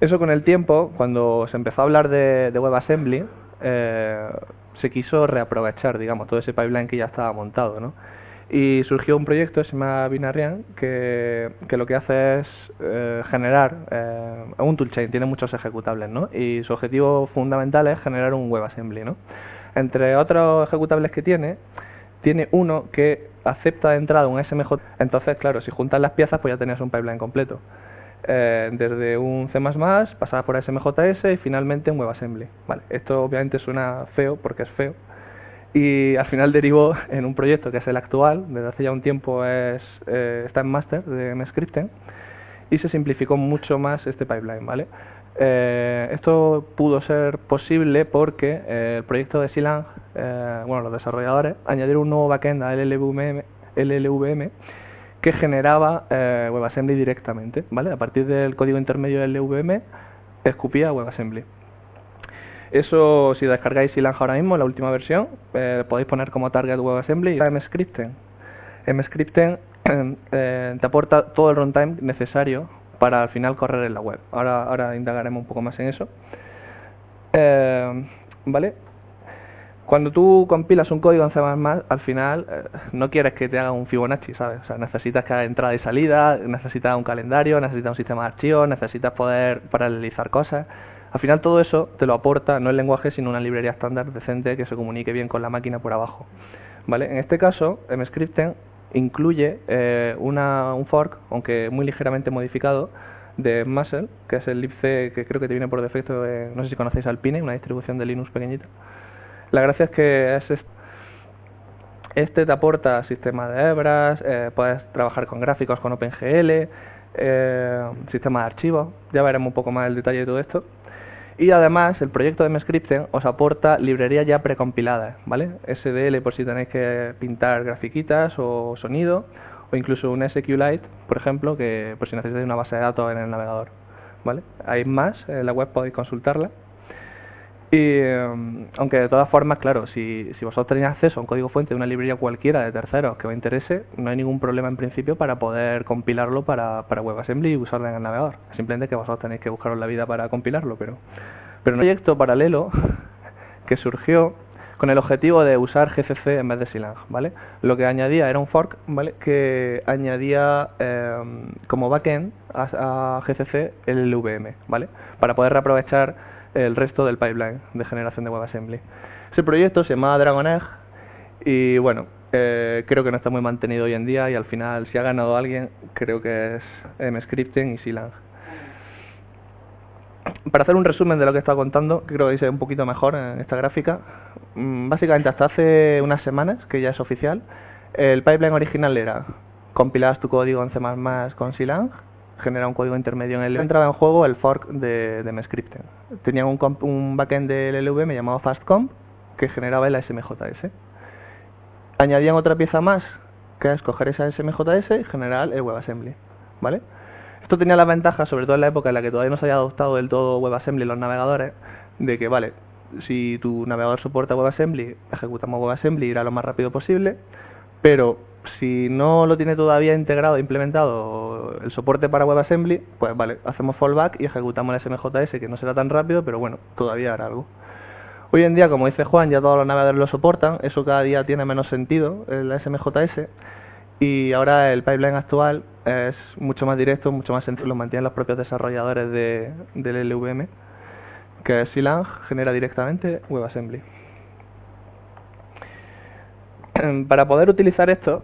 Eso con el tiempo, cuando se empezó a hablar de WebAssembly, se quiso reaprovechar, digamos, todo ese pipeline que ya estaba montado, ¿no? Y surgió un proyecto, se llama Binarian, que lo que hace es generar un toolchain, tiene muchos ejecutables, ¿no? Y su objetivo fundamental es generar un WebAssembly, ¿no? Entre otros ejecutables que tiene uno que acepta de entrada un SMJ. Entonces, claro, si juntas las piezas, pues ya tenías un pipeline completo. Desde un C++, pasar por SMJS y finalmente un WebAssembly. Vale, esto obviamente suena feo porque es feo y al final derivó en un proyecto que es el actual, desde hace ya un tiempo está en master de Mscripten y se simplificó mucho más este pipeline, ¿vale? Esto pudo ser posible porque el proyecto de Silang, los desarrolladores añadieron un nuevo backend a LLVM que generaba WebAssembly directamente, ¿vale? A partir del código intermedio del LVM escupía WebAssembly. Eso, si descargáis Silang ahora mismo, la última versión, podéis poner como target WebAssembly y Mscripten. Mscripten te aporta todo el runtime necesario para al final correr en la web. Ahora indagaremos un poco más en eso. ¿Vale? Cuando tú compilas un código en C++, al final no quieres que te haga un Fibonacci, ¿sabes? O sea, necesitas que haga entrada y salida, necesitas un calendario, necesitas un sistema de archivos, necesitas poder paralelizar cosas. Al final todo eso te lo aporta no el lenguaje, sino una librería estándar decente que se comunique bien con la máquina por abajo, ¿vale? En este caso, Mscripten incluye un fork, aunque muy ligeramente modificado, de Muscle, que es el libc que creo que te viene por defecto no sé si conocéis Alpine, una distribución de Linux pequeñita. La gracia es que este te aporta sistema de hebras, puedes trabajar con gráficos con OpenGL, sistema de archivos, ya veremos un poco más el detalle de todo esto. Y además el proyecto de Mscripten os aporta librerías ya precompiladas, ¿vale? SDL por si tenéis que pintar grafiquitas o sonido, o incluso un SQLite, por ejemplo, que por si necesitáis una base de datos en el navegador, ¿vale? Hay más, en la web podéis consultarla. Y aunque de todas formas, claro, si vosotros tenéis acceso a un código fuente de una librería cualquiera de terceros que os interese, no hay ningún problema en principio para poder compilarlo para WebAssembly y usarlo en el navegador. Simplemente que vosotros tenéis que buscaros la vida para compilarlo, pero un proyecto paralelo que surgió con el objetivo de usar GCC en vez de Silang, ¿vale? Lo que añadía era un fork, ¿vale? Que añadía como backend a GCC el LVM, ¿vale? Para poder reaprovechar el resto del pipeline de generación de WebAssembly. Ese proyecto se llamaba Dragon Egg y bueno, creo que no está muy mantenido hoy en día y al final si ha ganado alguien creo que es Mscripten y Silang. Para hacer un resumen de lo que he estado contando, que creo que veis un poquito mejor en esta gráfica, básicamente hasta hace unas semanas, que ya es oficial, el pipeline original era compilabas tu código en C++ con Silang, genera un código intermedio en el... Entraba en juego el fork de Mscripten. Tenían un backend del LVM llamado FastComp que generaba el SMJS. Añadían otra pieza más, que es coger esa SMJS y generar el WebAssembly, ¿vale? Esto tenía la ventaja, sobre todo en la época en la que todavía no se había adoptado del todo WebAssembly en los navegadores, de que, vale, si tu navegador soporta WebAssembly, ejecutamos WebAssembly y irá lo más rápido posible, pero si no lo tiene todavía integrado, implementado el soporte para WebAssembly, pues vale, hacemos fallback y ejecutamos el SMJS, que no será tan rápido, pero bueno, todavía hará algo. Hoy en día, como dice Juan, ya todos los navegadores lo soportan, eso cada día tiene menos sentido, el SMJS, y ahora el pipeline actual es mucho más directo, mucho más sencillo, lo mantienen los propios desarrolladores del LVM, que es Silang, genera directamente WebAssembly. Para poder utilizar esto,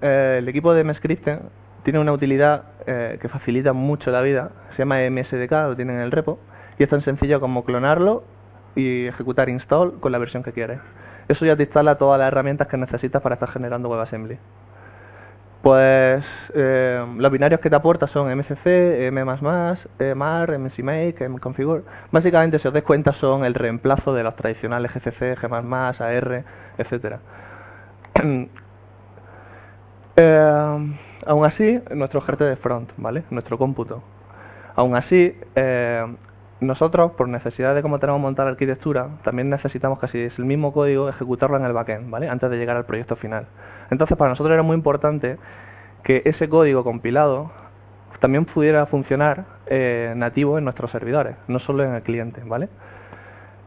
el equipo de MScripten tiene una utilidad que facilita mucho la vida, se llama MSDK, lo tienen en el repo, y es tan sencillo como clonarlo y ejecutar install con la versión que quieres. Eso ya te instala todas las herramientas que necesitas para estar generando WebAssembly. Pues los binarios que te aporta son MCC, M++, MAR, MCMake, MConfigure. Básicamente, si os dais cuenta, son el reemplazo de los tradicionales GCC, G++, AR, etcétera. Aún así, nuestro GT de front, ¿vale? Nuestro cómputo. Aún así, nosotros, por necesidad de cómo tenemos montada la arquitectura, también necesitamos casi es el mismo código ejecutarlo en el backend, ¿vale? Antes de llegar al proyecto final. Entonces, para nosotros era muy importante que ese código compilado también pudiera funcionar nativo en nuestros servidores, no solo en el cliente, ¿vale?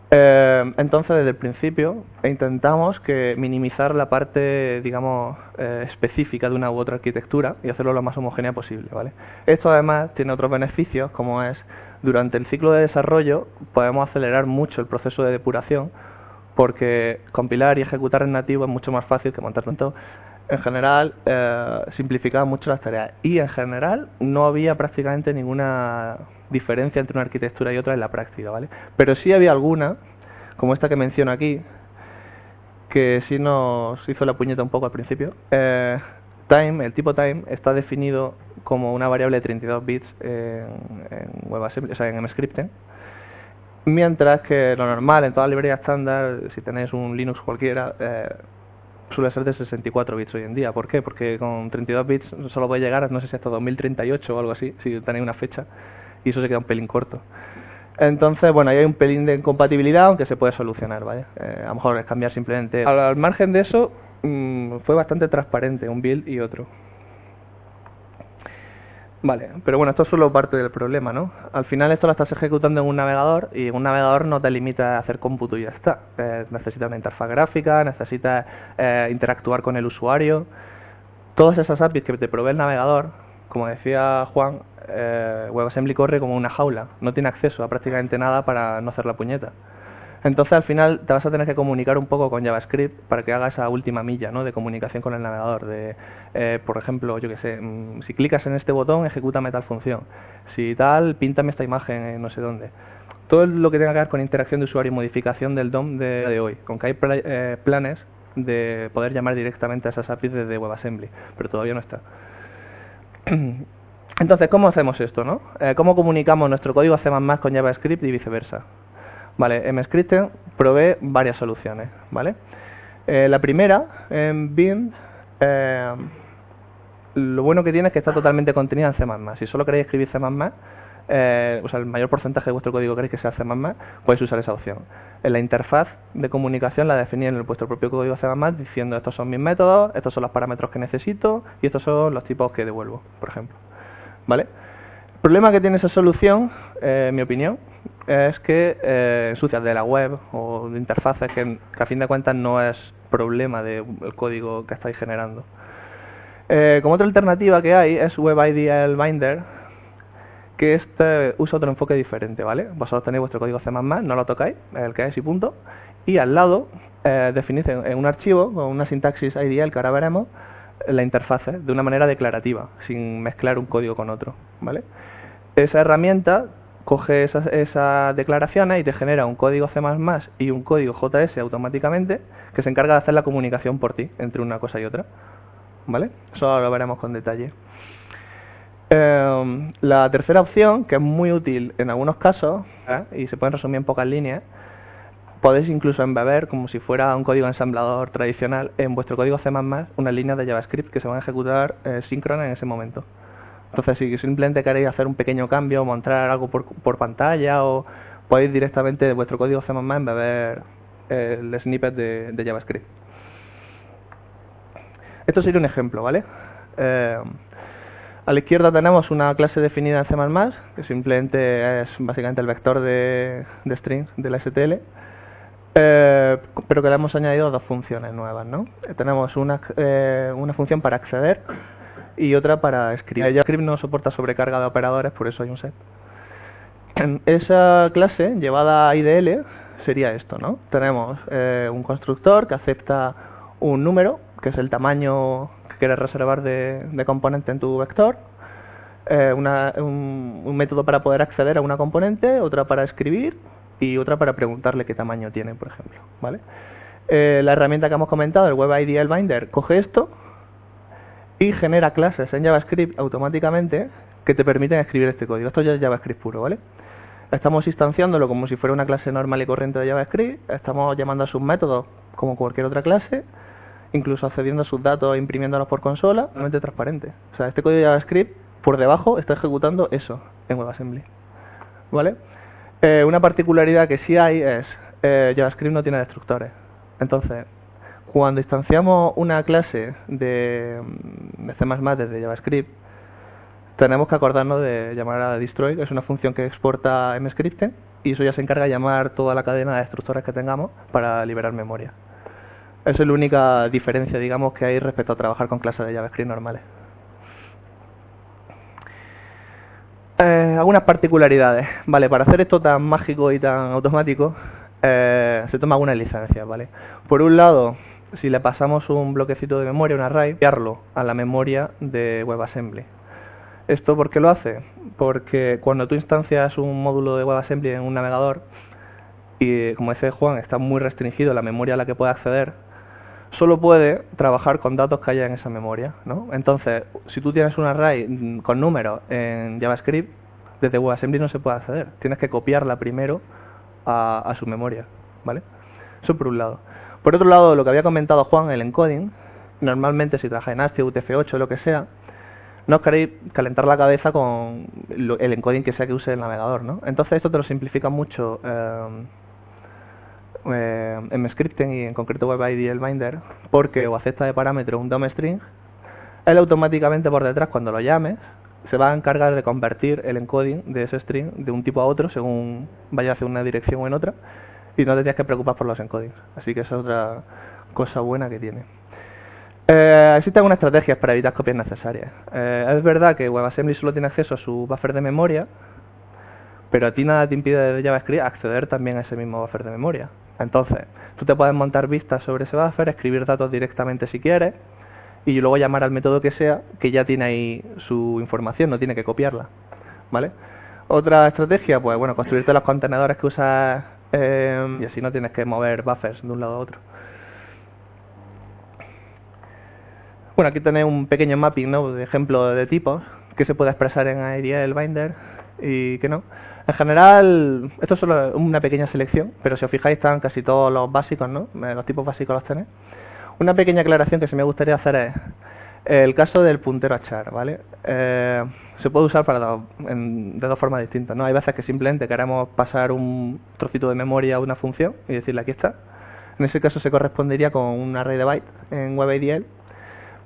Entonces, desde el principio intentamos minimizar la parte, digamos, específica de una u otra arquitectura y hacerlo lo más homogénea posible, ¿vale? Esto además tiene otros beneficios, como es, durante el ciclo de desarrollo podemos acelerar mucho el proceso de depuración, porque compilar y ejecutar en nativo es mucho más fácil que montarlo en todo. En general, simplificaba mucho las tareas y en general no había prácticamente ninguna diferencia entre una arquitectura y otra en la práctica, ¿vale? Pero sí había alguna, como esta que menciono aquí, que sí nos hizo la puñeta un poco al principio. Time, el tipo time, está definido como una variable de 32 bits en WebAssembly, o sea, en MScripten, mientras que lo normal en toda librería estándar, si tenéis un Linux cualquiera, suele ser de 64 bits hoy en día. ¿Por qué? Porque con 32 bits solo puede llegar, no sé si hasta 2038 o algo así, si tenéis una fecha, y eso se queda un pelín corto. Entonces, bueno, ahí hay un pelín de incompatibilidad, aunque se puede solucionar, ¿vale? A lo mejor es cambiar simplemente. Al margen de eso, fue bastante transparente un build y otro. Vale, pero bueno, esto es solo parte del problema, ¿no? Al final esto lo estás ejecutando en un navegador y un navegador no te limita a hacer cómputo y ya está. Necesita una interfaz gráfica, necesita interactuar con el usuario. Todas esas APIs que te provee el navegador, como decía Juan, WebAssembly corre como una jaula, no tiene acceso a prácticamente nada para no hacer la puñeta. Entonces al final te vas a tener que comunicar un poco con JavaScript para que haga esa última milla, ¿no?, de comunicación con el navegador. Por ejemplo, yo que sé, si clicas en este botón, ejecútame tal función. Si tal, píntame esta imagen en no sé dónde. Todo lo que tenga que ver con interacción de usuario y modificación del DOM de hoy. Aunque hay planes de poder llamar directamente a esas APIs desde WebAssembly, pero todavía no está. Entonces, ¿cómo hacemos esto, no? ¿Cómo comunicamos nuestro código C++ con JavaScript y viceversa? Vale, MScripten provee varias soluciones, ¿vale? La primera, en Bind, lo bueno que tiene es que está totalmente contenida en C++. Si solo queréis escribir C++, o sea, el mayor porcentaje de vuestro código queréis que sea C++, podéis usar esa opción. En la interfaz de comunicación la definí en vuestro propio código C++ diciendo estos son mis métodos, estos son los parámetros que necesito y estos son los tipos que devuelvo, por ejemplo, ¿vale? El problema que tiene esa solución, en mi opinión, es que ensucias de la web o de interfaces que a fin de cuentas no es problema del código que estáis generando. Como otra alternativa que hay es WebIDL Binder, que usa otro enfoque diferente, ¿vale? Vosotros tenéis vuestro código C++, no lo tocáis, el que es y punto, y al lado definís en un archivo con una sintaxis IDL que ahora veremos la interfase de una manera declarativa, sin mezclar un código con otro, ¿vale? Esa herramienta coge esas declaraciones y te genera un código C++ y un código JS automáticamente que se encarga de hacer la comunicación por ti entre una cosa y otra, ¿vale? Eso lo veremos con detalle. La tercera opción, que es muy útil en algunos casos, y se pueden resumir en pocas líneas, podéis incluso embeber, como si fuera un código ensamblador tradicional, en vuestro código C++ unas líneas de JavaScript que se van a ejecutar síncronas en ese momento. Entonces, si simplemente queréis hacer un pequeño cambio, mostrar algo por pantalla, o podéis directamente de vuestro código C++ embeber el snippet de JavaScript. Esto sería un ejemplo, ¿vale? A la izquierda tenemos una clase definida en C++, que simplemente es básicamente el vector de strings de la STL, pero que le hemos añadido dos funciones nuevas, ¿no? Tenemos una función para acceder y otra para escribir. JavaScript no soporta sobrecarga de operadores, por eso hay un set. Esa clase llevada a IDL sería esto, ¿no? Tenemos un constructor que acepta un número, que es el tamaño que quieres reservar de componente en tu vector, un método para poder acceder a una componente, otra para escribir y otra para preguntarle qué tamaño tiene, por ejemplo, ¿vale? La herramienta que hemos comentado, el WebIDL Binder, coge esto y genera clases en JavaScript automáticamente que te permiten escribir este código. Esto ya es JavaScript puro, ¿vale? Estamos instanciándolo como si fuera una clase normal y corriente de JavaScript, estamos llamando a sus métodos como cualquier otra clase, incluso accediendo a sus datos e imprimiéndolos por consola, totalmente transparente. O sea, este código de JavaScript por debajo está ejecutando eso en WebAssembly, ¿vale? Una particularidad que sí hay es JavaScript no tiene destructores. Entonces, cuando instanciamos una clase de C++ desde JavaScript, tenemos que acordarnos de llamar a destroy, que es una función que exporta mscripten, y eso ya se encarga de llamar toda la cadena de destructores que tengamos para liberar memoria. Esa es la única diferencia, digamos, que hay respecto a trabajar con clases de JavaScript normales. Algunas particularidades. Vale, para hacer esto tan mágico y tan automático, se toma algunas licencias, ¿vale? Por un lado, si le pasamos un bloquecito de memoria, un array, enviarlo a la memoria de WebAssembly. ¿Esto por qué lo hace? Porque cuando tú instancias un módulo de WebAssembly en un navegador, y como dice Juan, está muy restringido la memoria a la que puede acceder, solo puede trabajar con datos que haya en esa memoria, ¿no? Entonces, si tú tienes un array con números en JavaScript, desde WebAssembly no se puede acceder. Tienes que copiarla primero a su memoria, ¿vale? Eso por un lado. Por otro lado, lo que había comentado Juan, el encoding, normalmente si trabajáis en ASCII, UTF-8 o lo que sea, no os queréis calentar la cabeza con el encoding que sea que use el navegador, ¿no? Entonces esto te lo simplifica mucho mscripten y en concreto WebIDL Binder, porque o acepta de parámetro un DOM string, él automáticamente por detrás cuando lo llames se va a encargar de convertir el encoding de ese string de un tipo a otro según vaya hacia una dirección o en otra, y no te tienes que preocupar por los encodings. Así que esa es otra cosa buena que tiene. Existen algunas estrategias para evitar copias necesarias. Es verdad que WebAssembly solo tiene acceso a su buffer de memoria, pero a ti nada te impide desde JavaScript acceder también a ese mismo buffer de memoria. Entonces, tú te puedes montar vistas sobre ese buffer, escribir datos directamente si quieres, y luego llamar al método que sea, que ya tiene ahí su información, no tiene que copiarla, ¿vale? Otra estrategia, pues bueno, construirte los contenedores que usas y así no tienes que mover buffers de un lado a otro. Bueno, aquí tenéis un pequeño mapping, ¿no?, de ejemplo de tipos que se puede expresar en IDL Binder y que no. En general, esto es solo una pequeña selección, pero si os fijáis están casi todos los básicos, ¿no? Los tipos básicos los tenéis. Una pequeña aclaración que se me gustaría hacer es el caso del puntero a char, ¿vale? Se puede usar de dos formas distintas, ¿no? Hay veces que simplemente queremos pasar un trocito de memoria a una función y decirle aquí está. En ese caso se correspondería con un array de bytes en WebIDL,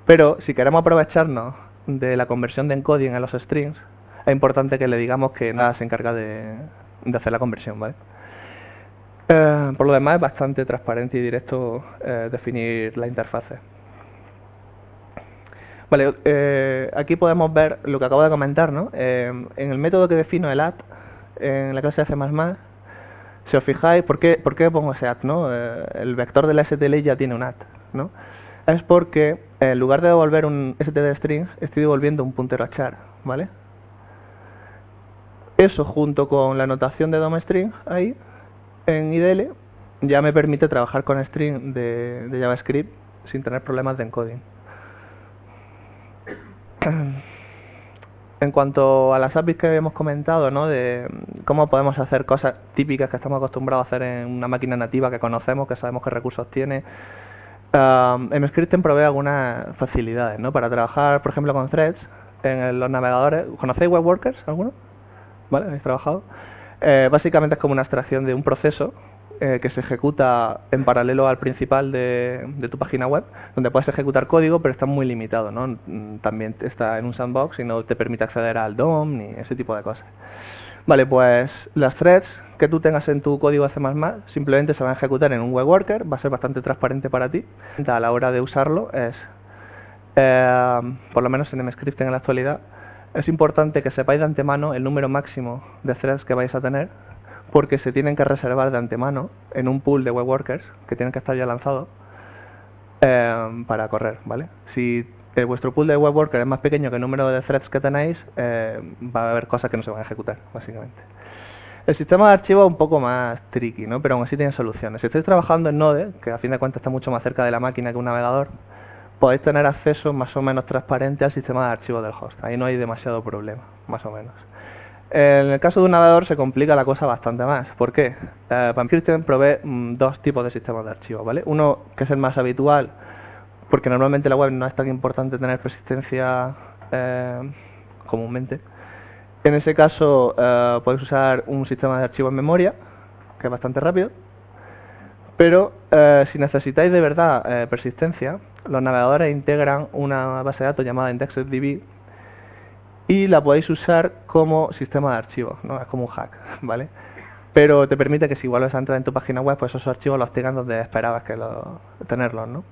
pero si queremos aprovecharnos de la conversión de encoding a los strings, es importante que le digamos que nada se encarga de hacer la conversión, ¿vale? Por lo demás es bastante transparente y directo definir la interfase. Vale, aquí podemos ver lo que acabo de comentar, ¿no? En el método que defino el add, en la clase de C++, si os fijáis, ¿por qué pongo ese add, no? El vector de la STL ya tiene un add, ¿no? Es porque en lugar de devolver un std string, estoy devolviendo un puntero a char, ¿vale? Eso junto con la notación de DOM-string ahí, en IDL, ya me permite trabajar con string de JavaScript sin tener problemas de encoding. En cuanto a las APIs que habíamos comentado, ¿no?, de cómo podemos hacer cosas típicas que estamos acostumbrados a hacer en una máquina nativa que conocemos, que sabemos qué recursos tiene, mscripten provee algunas facilidades, ¿no?, para trabajar, por ejemplo, con threads en los navegadores. ¿Conocéis WebWorkers alguno? ¿Vale? ¿Habéis trabajado? Básicamente es como una abstracción de un proceso que se ejecuta en paralelo al principal de tu página web, donde puedes ejecutar código, pero está muy limitado, ¿no? También está en un sandbox y no te permite acceder al DOM ni ese tipo de cosas. Vale, pues las threads que tú tengas en tu código C++ simplemente se van a ejecutar en un web worker, va a ser bastante transparente para ti. A la hora de usarlo es, por lo menos en MScript en la actualidad, es importante que sepáis de antemano el número máximo de threads que vais a tener, porque se tienen que reservar de antemano en un pool de web workers que tienen que estar ya lanzados para correr, ¿vale? Si vuestro pool de web workers es más pequeño que el número de threads que tenéis, va a haber cosas que no se van a ejecutar, básicamente. El sistema de archivos es un poco más tricky, ¿no? Pero aún así tiene soluciones. Si estáis trabajando en Node, que a fin de cuentas está mucho más cerca de la máquina que un navegador, podéis tener acceso más o menos transparente al sistema de archivos del host. Ahí no hay demasiado problema, más o menos. En el caso de un navegador se complica la cosa bastante más. ¿Por qué? MScript provee dos tipos de sistemas de archivos, ¿vale? Uno que es el más habitual, porque normalmente en la web no es tan importante tener persistencia comúnmente. En ese caso podéis usar un sistema de archivos en memoria, que es bastante rápido. Pero si necesitáis de verdad persistencia, los navegadores integran una base de datos llamada IndexedDB y la podéis usar como sistema de archivos, ¿no? Es como un hack, ¿vale? Pero te permite que si vuelves a entrar en tu página web, pues esos archivos los tengas donde esperabas que tenerlos, ¿no?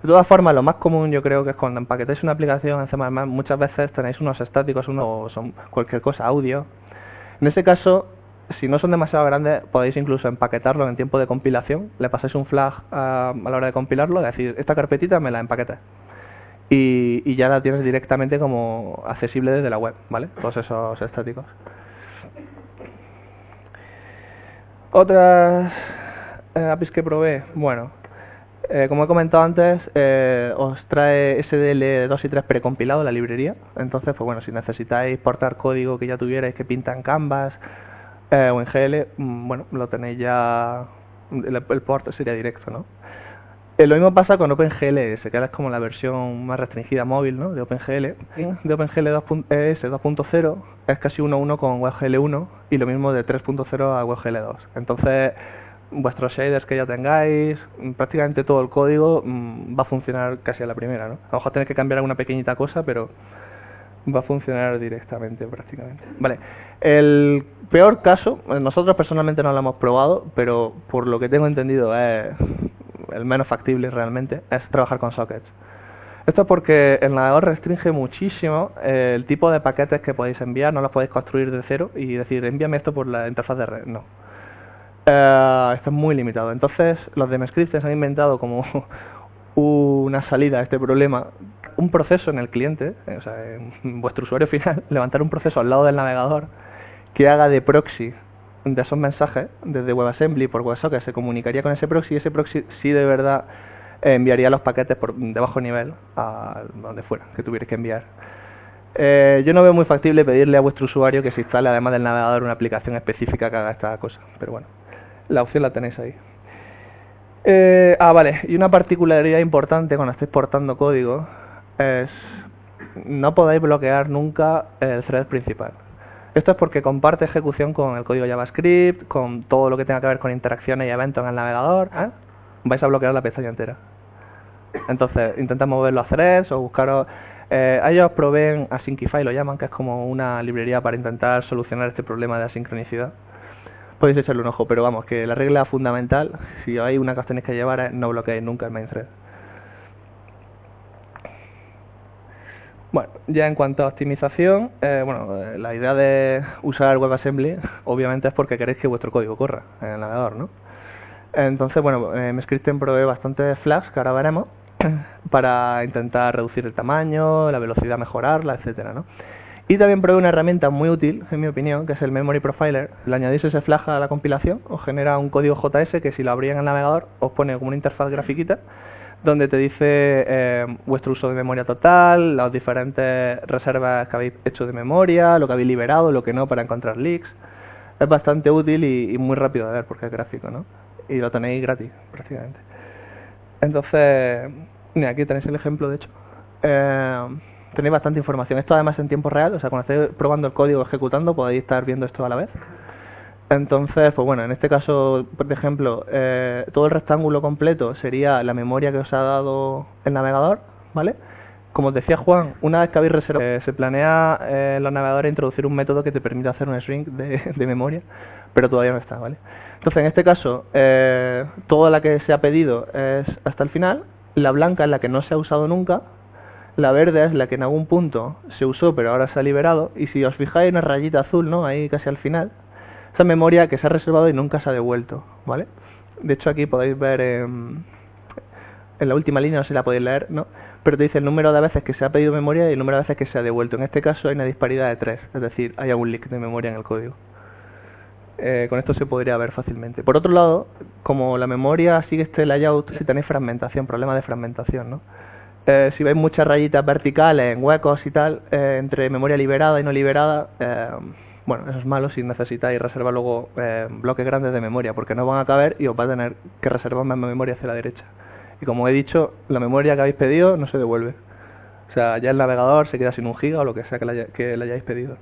De todas formas, lo más común yo creo que es cuando empaquetáis una aplicación en C++, muchas veces tenéis unos estáticos, o son cualquier cosa, audio. En ese caso, si no son demasiado grandes, podéis incluso empaquetarlo en tiempo de compilación. Le pasáis un flag a la hora de compilarlo, decir, esta carpetita me la empaquetas. Y ya la tienes directamente como accesible desde la web, ¿vale? Todos esos estáticos. Otras APIs que probé, bueno, como he comentado antes, os trae SDL 2 y 3 precompilado la librería. Entonces, pues bueno, si necesitáis portar código que ya tuvierais que pinta en Canvas o en GL, bueno, lo tenéis ya, el port sería directo, ¿no? Lo mismo pasa con OpenGL, que es como la versión más restringida móvil, ¿no? De OpenGL. De OpenGL 2.0 es casi 1:1 con WebGL 1 y lo mismo de 3.0 a WebGL 2. Entonces, vuestros shaders que ya tengáis, prácticamente todo el código va a funcionar casi a la primera, ¿no? A lo mejor tenéis que cambiar alguna pequeñita cosa, pero va a funcionar directamente prácticamente. Vale, el peor caso, nosotros personalmente no lo hemos probado, pero por lo que tengo entendido es el menos factible realmente, es trabajar con sockets. Esto es porque el navegador restringe muchísimo el tipo de paquetes que podéis enviar, no los podéis construir de cero y decir, envíame esto por la interfaz de red, no. Esto es muy limitado. Entonces, los de MScript han inventado como una salida a este problema, un proceso en el cliente, o sea, en vuestro usuario final, levantar un proceso al lado del navegador que haga de proxy de esos mensajes desde WebAssembly por WebSocket, se comunicaría con ese proxy y ese proxy sí de verdad enviaría los paquetes de bajo nivel a donde fuera que tuvierais que enviar. Yo no veo muy factible pedirle a vuestro usuario que se instale además del navegador una aplicación específica que haga esta cosa, pero bueno, la opción la tenéis ahí. Vale, y una particularidad importante cuando estéis portando código es no podéis bloquear nunca el thread principal. Esto es porque comparte ejecución con el código JavaScript, con todo lo que tenga que ver con interacciones y eventos en el navegador. Vais a bloquear la pestaña entera. Entonces, intentad mover los threads o buscaros... ellos proveen Asyncify, lo llaman, que es como una librería para intentar solucionar este problema de asincronicidad. Podéis echarle un ojo, pero vamos, que la regla fundamental, si hay una que os tenéis que llevar, es no bloqueéis nunca el main thread. Bueno, ya en cuanto a optimización, la idea de usar WebAssembly obviamente es porque queréis que vuestro código corra en el navegador, ¿no? Entonces, bueno, MScript provee bastantes flags, que ahora veremos, para intentar reducir el tamaño, la velocidad mejorarla, etcétera, ¿no? Y también provee una herramienta muy útil, en mi opinión, que es el Memory Profiler. Le añadís ese flag a la compilación, os genera un código JS que si lo abrís en el navegador os pone como una interfaz grafiquita donde te dice vuestro uso de memoria total, las diferentes reservas que habéis hecho de memoria, lo que habéis liberado, lo que no, para encontrar leaks. Es bastante útil y muy rápido de ver porque es gráfico, ¿no? Y lo tenéis gratis, prácticamente. Entonces, mira, aquí tenéis el ejemplo, de hecho. Tenéis bastante información. Esto además en tiempo real, o sea, cuando estéis probando el código ejecutando podéis estar viendo esto a la vez. Entonces, pues bueno, en este caso, por ejemplo, todo el rectángulo completo sería la memoria que os ha dado el navegador, ¿vale? Como os decía Juan, una vez que habéis reservado, se planea en los navegadores introducir un método que te permita hacer un shrink de memoria, pero todavía no está, ¿vale? Entonces, en este caso, toda la que se ha pedido es hasta el final, la blanca es la que no se ha usado nunca, la verde es la que en algún punto se usó pero ahora se ha liberado, y si os fijáis una rayita azul, ¿no? Ahí casi al final, esa memoria que se ha reservado y nunca se ha devuelto, ¿vale? De hecho, aquí podéis ver en la última línea, no sé si la podéis leer, ¿no? Pero te dice el número de veces que se ha pedido memoria y el número de veces que se ha devuelto. En este caso hay una disparidad de 3, es decir, hay algún leak de memoria en el código. Con esto se podría ver fácilmente. Por otro lado, como la memoria sigue este layout, si tenéis fragmentación, problemas de fragmentación, ¿no? Si veis muchas rayitas verticales en huecos y tal, entre memoria liberada y no liberada, bueno, eso es malo si necesitáis reservar luego bloques grandes de memoria, porque no van a caber y os va a tener que reservar más memoria hacia la derecha. Y como he dicho, la memoria que habéis pedido no se devuelve. O sea, ya el navegador se queda sin 1 giga o lo que sea que le hayáis pedido.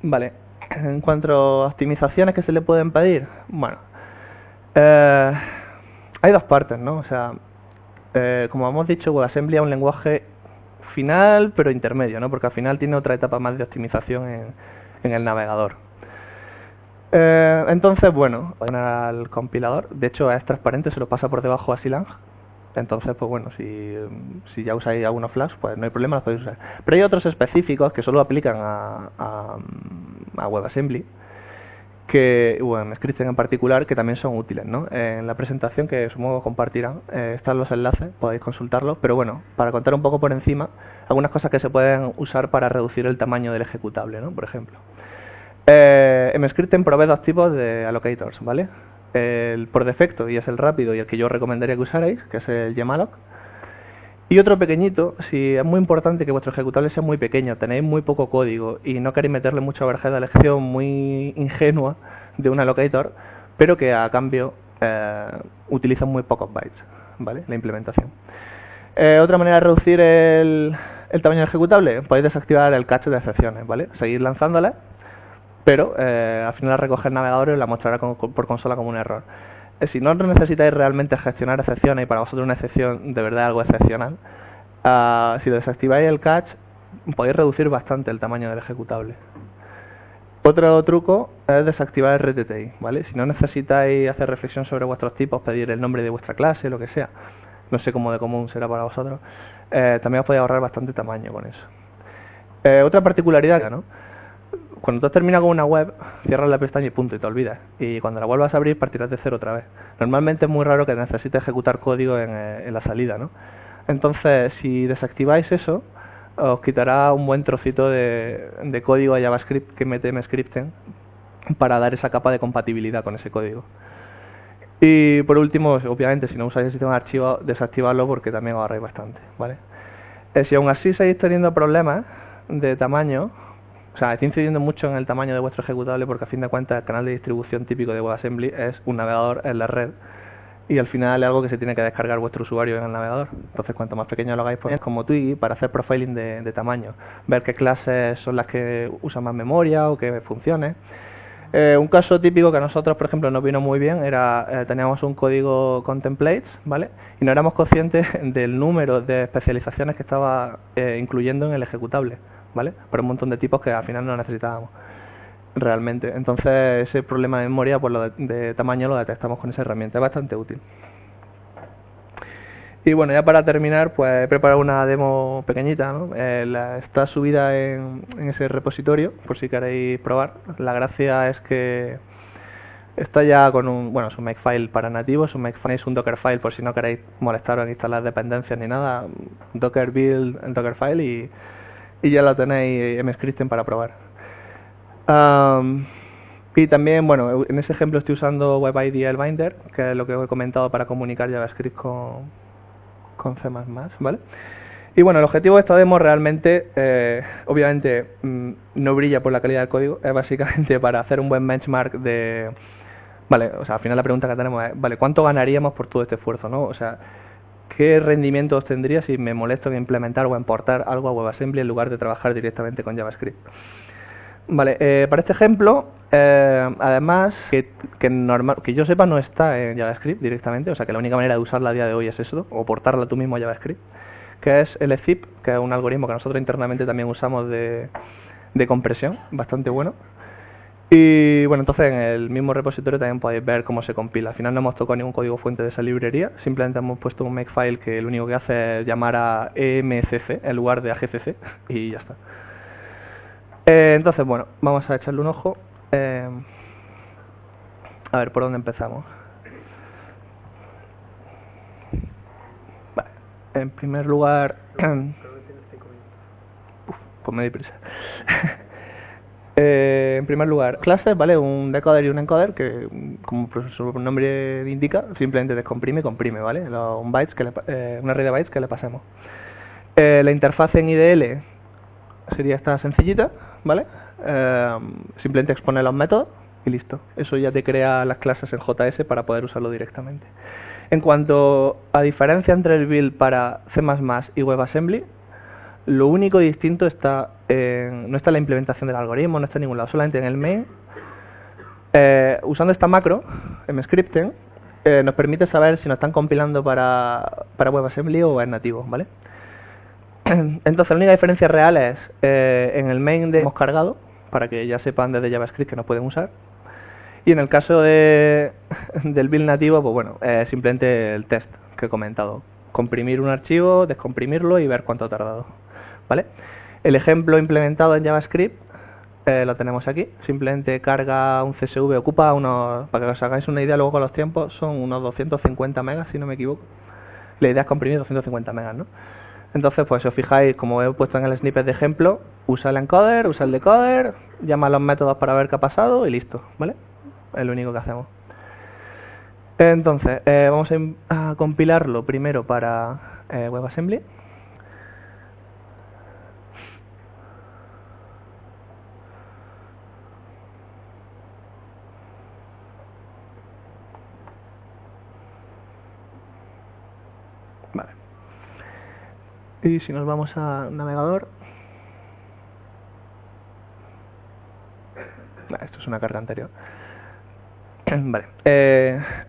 Vale. En cuanto a optimizaciones que se le pueden pedir, bueno, hay dos partes, ¿no? O sea, como hemos dicho, WebAssembly es un lenguaje final, pero intermedio, ¿no? Porque al final tiene otra etapa más de optimización en el navegador. Entonces, bueno, al compilador, de hecho es transparente, se lo pasa por debajo a Silang. Entonces, pues bueno, si ya usáis algunos flags, pues no hay problema, los podéis usar. Pero hay otros específicos que solo aplican a WebAssembly, en scripts en particular, que también son útiles, ¿no? En la presentación, que supongo compartirán, están los enlaces, podéis consultarlos, pero bueno, para contar un poco por encima, algunas cosas que se pueden usar para reducir el tamaño del ejecutable, ¿no? Por ejemplo. MScripten provee 2 tipos de allocators, ¿vale? El por defecto, y es el rápido y el que yo recomendaría que usarais, que es el gmalloc. Y otro pequeñito, si es muy importante que vuestro ejecutable sea muy pequeño, tenéis muy poco código y no queréis meterle mucha overhead de elección muy ingenua de un allocator, pero que a cambio utiliza muy pocos bytes, ¿vale? La implementación. Otra manera de reducir el tamaño del ejecutable, podéis desactivar el cache de excepciones, ¿vale? Seguir lanzándolas, pero al final recoger el navegador y la mostrará por consola como un error. Si no necesitáis realmente gestionar excepciones y para vosotros una excepción de verdad algo excepcional, si desactiváis el cache podéis reducir bastante el tamaño del ejecutable. Otro truco es desactivar el RTTI, ¿vale? Si no necesitáis hacer reflexión sobre vuestros tipos, pedir el nombre de vuestra clase, lo que sea, no sé cómo de común será para vosotros, también os podéis ahorrar bastante tamaño con eso. Otra particularidad, ¿no? Cuando tú has terminado con una web, cierras la pestaña y punto, y te olvidas. Y cuando la vuelvas a abrir, partirás de cero otra vez. Normalmente es muy raro que necesites ejecutar código en la salida, ¿no? Entonces, si desactiváis eso, os quitará un buen trocito de código a JavaScript que mete MScripten para dar esa capa de compatibilidad con ese código. Y por último, obviamente, si no usáis el sistema de archivos, desactivadlo porque también os ahorráis bastante, ¿vale? Si aún así seguís teniendo problemas de tamaño, o sea, está incidiendo mucho en el tamaño de vuestro ejecutable porque a fin de cuentas el canal de distribución típico de WebAssembly es un navegador en la red y al final es algo que se tiene que descargar vuestro usuario en el navegador. Entonces, cuanto más pequeño lo hagáis, pues es como Twiggy para hacer profiling de tamaño, ver qué clases son las que usan más memoria o qué funciones. Un caso típico que a nosotros, por ejemplo, nos vino muy bien era, teníamos un código con templates, ¿vale? Y no éramos conscientes del número de especializaciones que estaba incluyendo en el ejecutable, ¿vale? Por un montón de tipos que al final no necesitábamos realmente. Entonces, ese problema de memoria, pues lo de tamaño lo detectamos con esa herramienta, es bastante útil. Y bueno, ya para terminar, pues he preparado una demo pequeñita, ¿no? Está subida en ese repositorio, por si queréis probar. La gracia es que está ya con es un makefile para nativos, un makefile es un dockerfile por si no queréis molestaros en instalar dependencias ni nada, docker build en dockerfile y ya lo tenéis MScripten para probar. Y también, bueno, en ese ejemplo estoy usando WebIDL Binder, que es lo que os he comentado para comunicar JavaScript con C++, ¿vale? Y bueno, el objetivo de esta demo realmente, obviamente, no brilla por la calidad del código, es básicamente para hacer un buen benchmark de... Vale, o sea, al final la pregunta que tenemos es, vale, ¿cuánto ganaríamos por todo este esfuerzo, no? O sea, ¿qué rendimiento obtendría si me molesto en implementar o importar algo a WebAssembly en lugar de trabajar directamente con JavaScript? Vale, para este ejemplo, además, que yo sepa no está en JavaScript directamente, o sea que la única manera de usarla a día de hoy es eso, o portarla tú mismo a JavaScript, que es el zip, que es un algoritmo que nosotros internamente también usamos de compresión, bastante bueno. Y bueno, entonces en el mismo repositorio también podéis ver cómo se compila. Al final no hemos tocado ningún código fuente de esa librería, simplemente hemos puesto un makefile que lo único que hace es llamar a emcc en lugar de a gcc y ya está. Entonces, bueno, vamos a echarle un ojo. A ver, ¿por dónde empezamos? Vale. En primer lugar... pues me di prisa. En primer lugar, clases, ¿vale? Un decoder y un encoder que, como su nombre indica, simplemente descomprime y comprime, ¿vale? Un bytes una array de bytes que le pasemos. La interfaz en IDL sería esta sencillita, ¿vale? Simplemente expone los métodos y listo. Eso ya te crea las clases en JS para poder usarlo directamente. En cuanto a diferencia entre el build para C++ y WebAssembly, lo único distinto no está en la implementación del algoritmo, no está en ningún lado, solamente en el main. Usando esta macro, mscripten, nos permite saber si nos están compilando para WebAssembly o es nativo, ¿vale? Entonces la única diferencia real es en el main hemos cargado, para que ya sepan desde JavaScript que nos pueden usar. Y en el caso del build nativo, pues bueno, simplemente el test que he comentado. Comprimir un archivo, descomprimirlo y ver cuánto ha tardado, ¿vale? El ejemplo implementado en JavaScript lo tenemos aquí. Simplemente carga un CSV, ocupa para que os hagáis una idea luego con los tiempos, son unos 250 megas si no me equivoco. La idea es comprimir 250 megas, ¿no? Entonces, pues si os fijáis, como he puesto en el snippet de ejemplo, usa el encoder, usa el decoder, llama a los métodos para ver qué ha pasado y listo, ¿vale? Es lo único que hacemos. Entonces, vamos a compilarlo primero para WebAssembly. Vale. Y si nos vamos a navegador... esto es una carga anterior. Vale.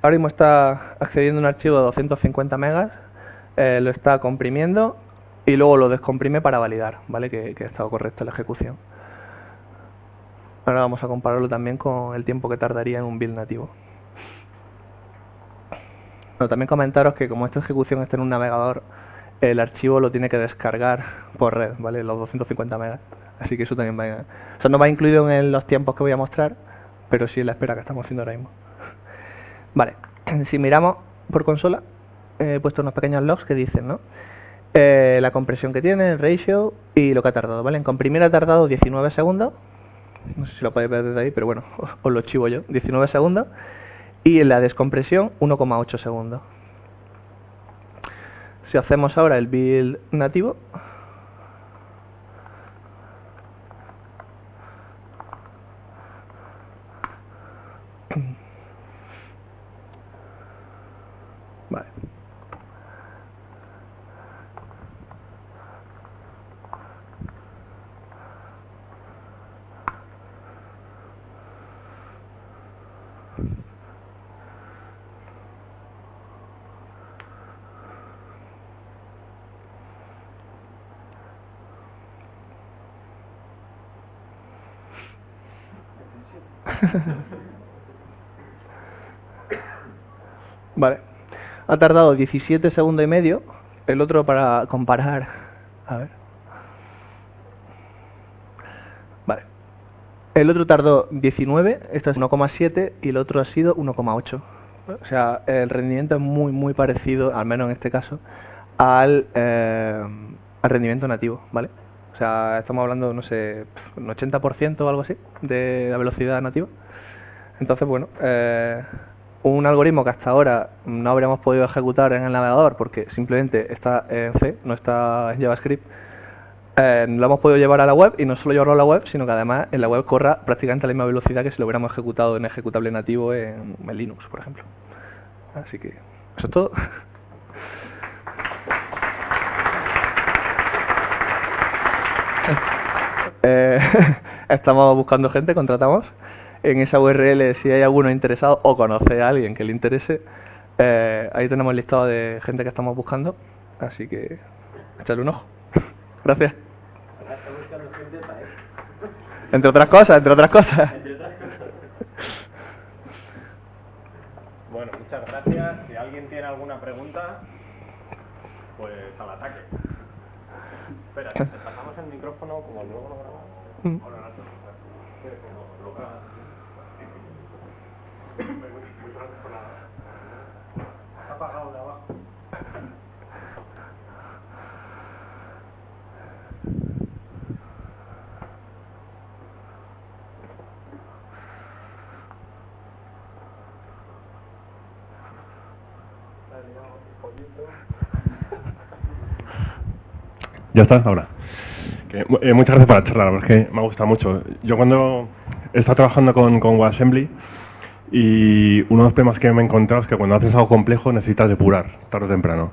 Ahora mismo está accediendo a un archivo de 250 megas, lo está comprimiendo y luego lo descomprime para validar, ¿vale? Que ha estado correcta la ejecución. Ahora vamos a compararlo también con el tiempo que tardaría en un build nativo. Bueno, también comentaros que como esta ejecución está en un navegador, el archivo lo tiene que descargar por red, ¿vale? Los 250 megas. Así que eso también va o sea, no va incluido en los tiempos que voy a mostrar, pero sí en la espera que estamos haciendo ahora mismo. Vale, si miramos por consola, he puesto unos pequeños logs que dicen, ¿no? La compresión que tiene, el ratio y lo que ha tardado, ¿vale? En comprimir ha tardado 19 segundos, no sé si lo podéis ver desde ahí, pero bueno, os lo chivo yo, 19 segundos, y en la descompresión 1,8 segundos. Si hacemos ahora el build nativo, vale. Vale, ha tardado 17 segundos y medio. El otro, para comparar, a ver, vale, el otro tardó 19, esto es 1,7 y el otro ha sido 1,8. O sea, el rendimiento es muy parecido, al menos en este caso, al rendimiento nativo, ¿vale? O sea, estamos hablando, no sé, un 80% o algo así de la velocidad nativa. Entonces, bueno, un algoritmo que hasta ahora no habríamos podido ejecutar en el navegador porque simplemente está en C, no está en JavaScript, lo hemos podido llevar a la web, y no solo llevarlo a la web, sino que además en la web corra prácticamente a la misma velocidad que si lo hubiéramos ejecutado en ejecutable nativo en Linux, por ejemplo. Así que eso es todo. estamos buscando gente, contratamos. En esa URL, si hay alguno interesado o conoce a alguien que le interese, ahí tenemos el listado de gente que estamos buscando, así que échale un ojo. Gracias. Entre otras cosas, entre otras cosas. Bueno, muchas gracias. Si alguien tiene alguna pregunta, pues al ataque. Espera, te pasamos el micrófono como luego lo grabamos. Ahora no, lo grabas. Muchas gracias por la... Está apagado de abajo. Ya está, ahora. Muchas gracias por la charla, porque me ha gustado mucho. Yo cuando he estado trabajando con WebAssembly, y uno de los problemas que me he encontrado es que cuando haces algo complejo necesitas depurar, tarde o temprano.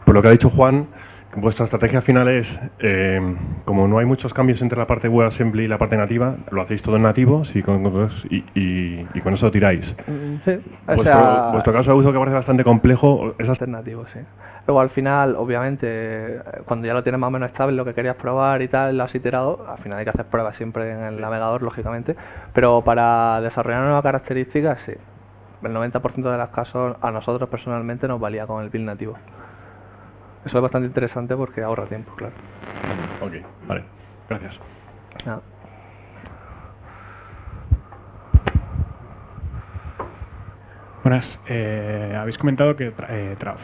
Por lo que ha dicho Juan, vuestra estrategia final es, como no hay muchos cambios entre la parte WebAssembly y la parte nativa, lo hacéis todo en nativo y con eso tiráis. Sí, o sea, vuestro caso de uso, que parece bastante complejo, es alternativo, sí. Luego al final, obviamente, cuando ya lo tienes más o menos estable, lo que querías probar y tal, lo has iterado, al final hay que hacer pruebas siempre en el navegador, lógicamente, pero para desarrollar nuevas características, sí. El 90% de los casos, a nosotros personalmente, nos valía con el build nativo. Eso es bastante interesante porque ahorra tiempo, claro. Ok, vale. Gracias. Nada. Buenas. Habéis comentado que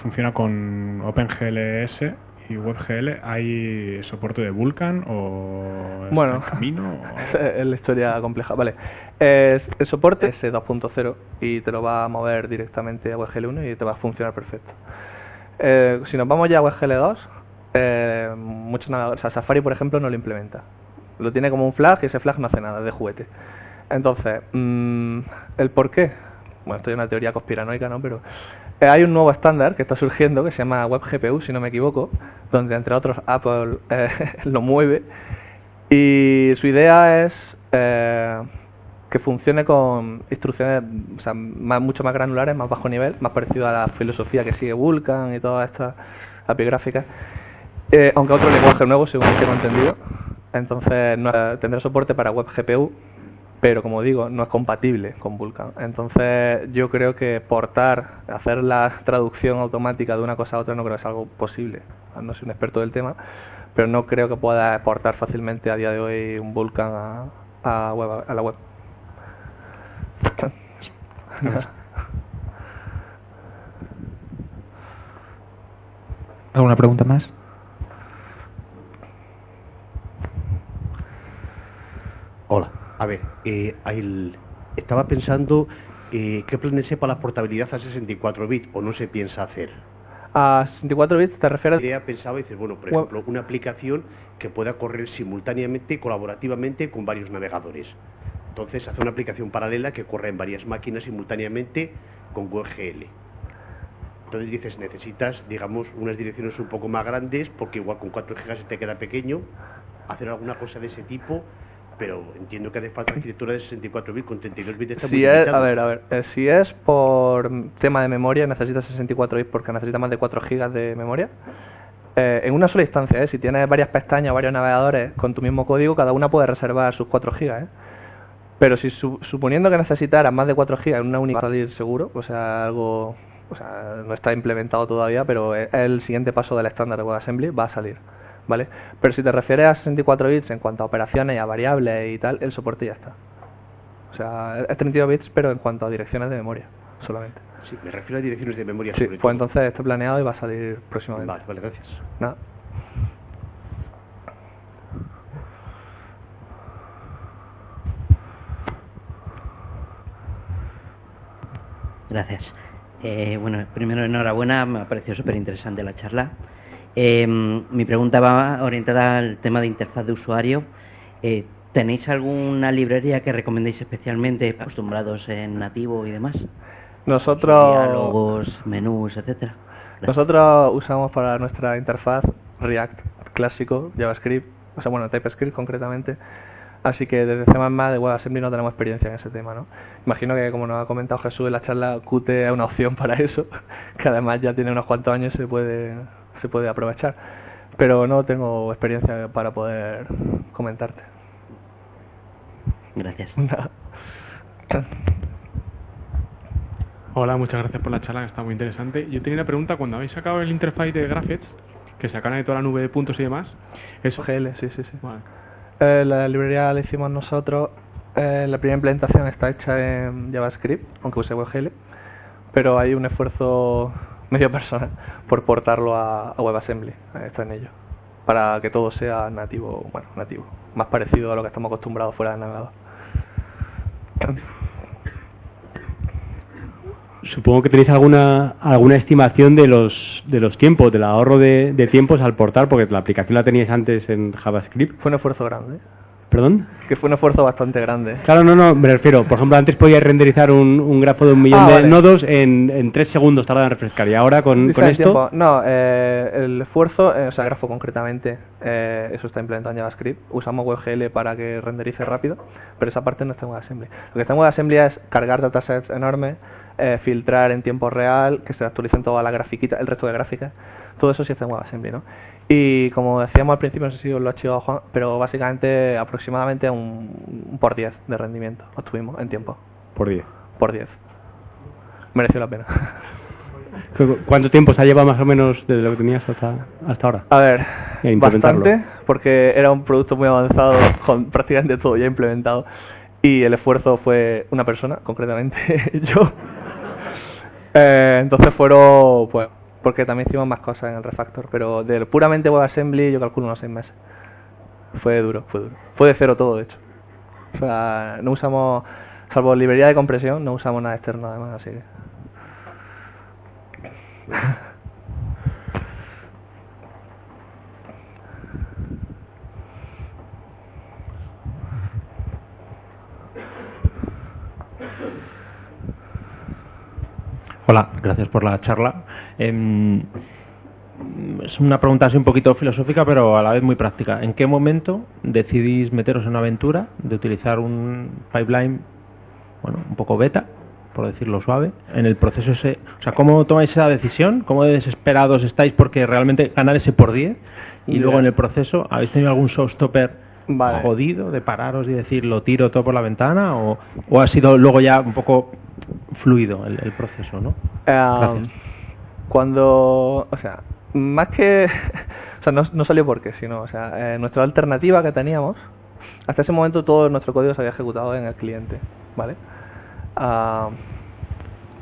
funciona con OpenGLS y WebGL. ¿Hay soporte de Vulkan o está en camino? Es la historia compleja. Vale. El soporte es 2.0 y te lo va a mover directamente a WebGL 1 y te va a funcionar perfecto. Si nos vamos ya a WebGL 2, muchos navegadores, o sea, Safari por ejemplo no lo implementa. Lo tiene como un flag y ese flag no hace nada, es de juguete. Entonces, ¿el por qué? Bueno, esto es una teoría conspiranoica, ¿no? Pero hay un nuevo estándar que está surgiendo que se llama WebGPU, si no me equivoco, donde entre otros Apple lo mueve. Y su idea es que funcione con instrucciones, o sea, mucho más granulares, más bajo nivel, más parecido a la filosofía que sigue Vulkan y todas estas API gráficas, aunque otro lenguaje nuevo, según tengo entendido. Entonces tendrá soporte para WebGPU, pero como digo, no es compatible con Vulkan. Entonces yo creo que hacer la traducción automática de una cosa a otra no creo que sea algo posible. No soy un experto del tema, pero no creo que pueda exportar fácilmente a día de hoy un Vulkan a la web. ¿Alguna pregunta más? Hola, a ver, estaba pensando qué planes hay para la portabilidad a 64 bits o no se piensa hacer. ¿A 64 bits te refieres? Pensaba y dices, bueno, por ejemplo, una aplicación que pueda correr simultáneamente, colaborativamente con varios navegadores. Entonces, hacer una aplicación paralela que corra en varias máquinas simultáneamente con WebGL. Entonces dices, necesitas, digamos, unas direcciones un poco más grandes, porque igual con 4 GB se te queda pequeño, hacer alguna cosa de ese tipo, pero entiendo que hace falta arquitectura de 64 bits, con 32 bits está muy limitado. A ver, si es por tema de memoria, necesitas 64 bits porque necesitas más de 4 GB de memoria. En una sola instancia, si tienes varias pestañas o varios navegadores con tu mismo código, cada una puede reservar sus 4 GB. Pero si suponiendo que necesitaras más de 4 GB en una única, va a salir seguro, o sea, no está implementado todavía, pero es el siguiente paso del estándar de WebAssembly, va a salir, ¿vale? Pero si te refieres a 64 bits en cuanto a operaciones y a variables y tal, el soporte ya está. O sea, es 32 bits, pero en cuanto a direcciones de memoria, solamente. Sí, me refiero a direcciones de memoria sí, sobre todo. Pues entonces está planeado y va a salir próximamente. Vale, gracias. Nada. Gracias. Bueno, primero enhorabuena, me ha parecido súper interesante la charla. Mi pregunta va orientada al tema de interfaz de usuario. ¿Tenéis alguna librería que recomendéis especialmente, acostumbrados en nativo y demás? Nosotros... Diálogos, menús, etcétera. Nosotros usamos para nuestra interfaz React clásico, JavaScript, o sea, bueno, TypeScript concretamente, Así que desde C++ de WebAssembly no tenemos experiencia en ese tema, ¿no? Imagino que, como nos ha comentado Jesús en la charla, Qt es una opción para eso, que además ya tiene unos cuantos años y se puede aprovechar. Pero no tengo experiencia para poder comentarte. Gracias. Hola, muchas gracias por la charla, que está muy interesante. Yo tenía una pregunta, cuando habéis sacado el interface de Graphics, que sacaron de toda la nube de puntos y demás, eso... GL, sí. Vale. La librería la hicimos nosotros, la primera implementación está hecha en JavaScript, aunque use WebGL, pero hay un esfuerzo medio personal por portarlo a WebAssembly, está en ello, para que todo sea nativo, más parecido a lo que estamos acostumbrados fuera del navegador. Supongo que tenéis alguna estimación de los tiempos, del ahorro de tiempos al portar, porque la aplicación la teníais antes en JavaScript. Fue un esfuerzo grande. ¿Perdón? Que fue un esfuerzo bastante grande. Claro, no, me refiero. Por ejemplo, antes podíais renderizar un grafo de 1 millón de nodos en 3 segundos tardaba en refrescar. ¿Y ahora con esto? Tiempo. No, el esfuerzo, o sea, grafo concretamente, eso está implementado en JavaScript. Usamos WebGL para que renderice rápido, pero esa parte no está en WebAssembly. Lo que está en WebAssembly es cargar datasets enormes, filtrar en tiempo real, que se actualicen todas las grafiquitas, el resto de gráficas. Todo eso sí está en WebAssembly, ¿no? Y como decíamos al principio, no sé si os lo ha chivado Juan, pero básicamente aproximadamente un por 10 de rendimiento obtuvimos en tiempo. ¿Por 10? Por 10. Mereció la pena. ¿Cuánto tiempo se ha llevado más o menos desde lo que tenías hasta ahora? A ver, bastante, porque era un producto muy avanzado con prácticamente todo ya implementado. Y el esfuerzo fue una persona, concretamente yo. Entonces fueron, pues, porque también hicimos más cosas en el refactor, pero de puramente WebAssembly yo calculo unos 6 meses. Fue duro. Fue de cero todo, de hecho. O sea, no usamos, salvo librería de compresión, no usamos nada externo además, así que... Hola, gracias por la charla. Es una pregunta así un poquito filosófica, pero a la vez muy práctica. ¿En qué momento decidís meteros en una aventura de utilizar un pipeline, un poco beta, por decirlo suave, en el proceso ese? O sea, ¿cómo tomáis esa decisión? ¿Cómo desesperados estáis porque realmente ganar ese por 10? Y luego en el proceso, ¿habéis tenido algún showstopper jodido de pararos y decir lo tiro todo por la ventana? ¿O ha sido luego ya un poco fluido el proceso, no? Cuando, o sea, más que, o sea, no salió porque, sino, o sea, nuestra alternativa que teníamos, hasta ese momento todo nuestro código se había ejecutado en el cliente, ¿vale?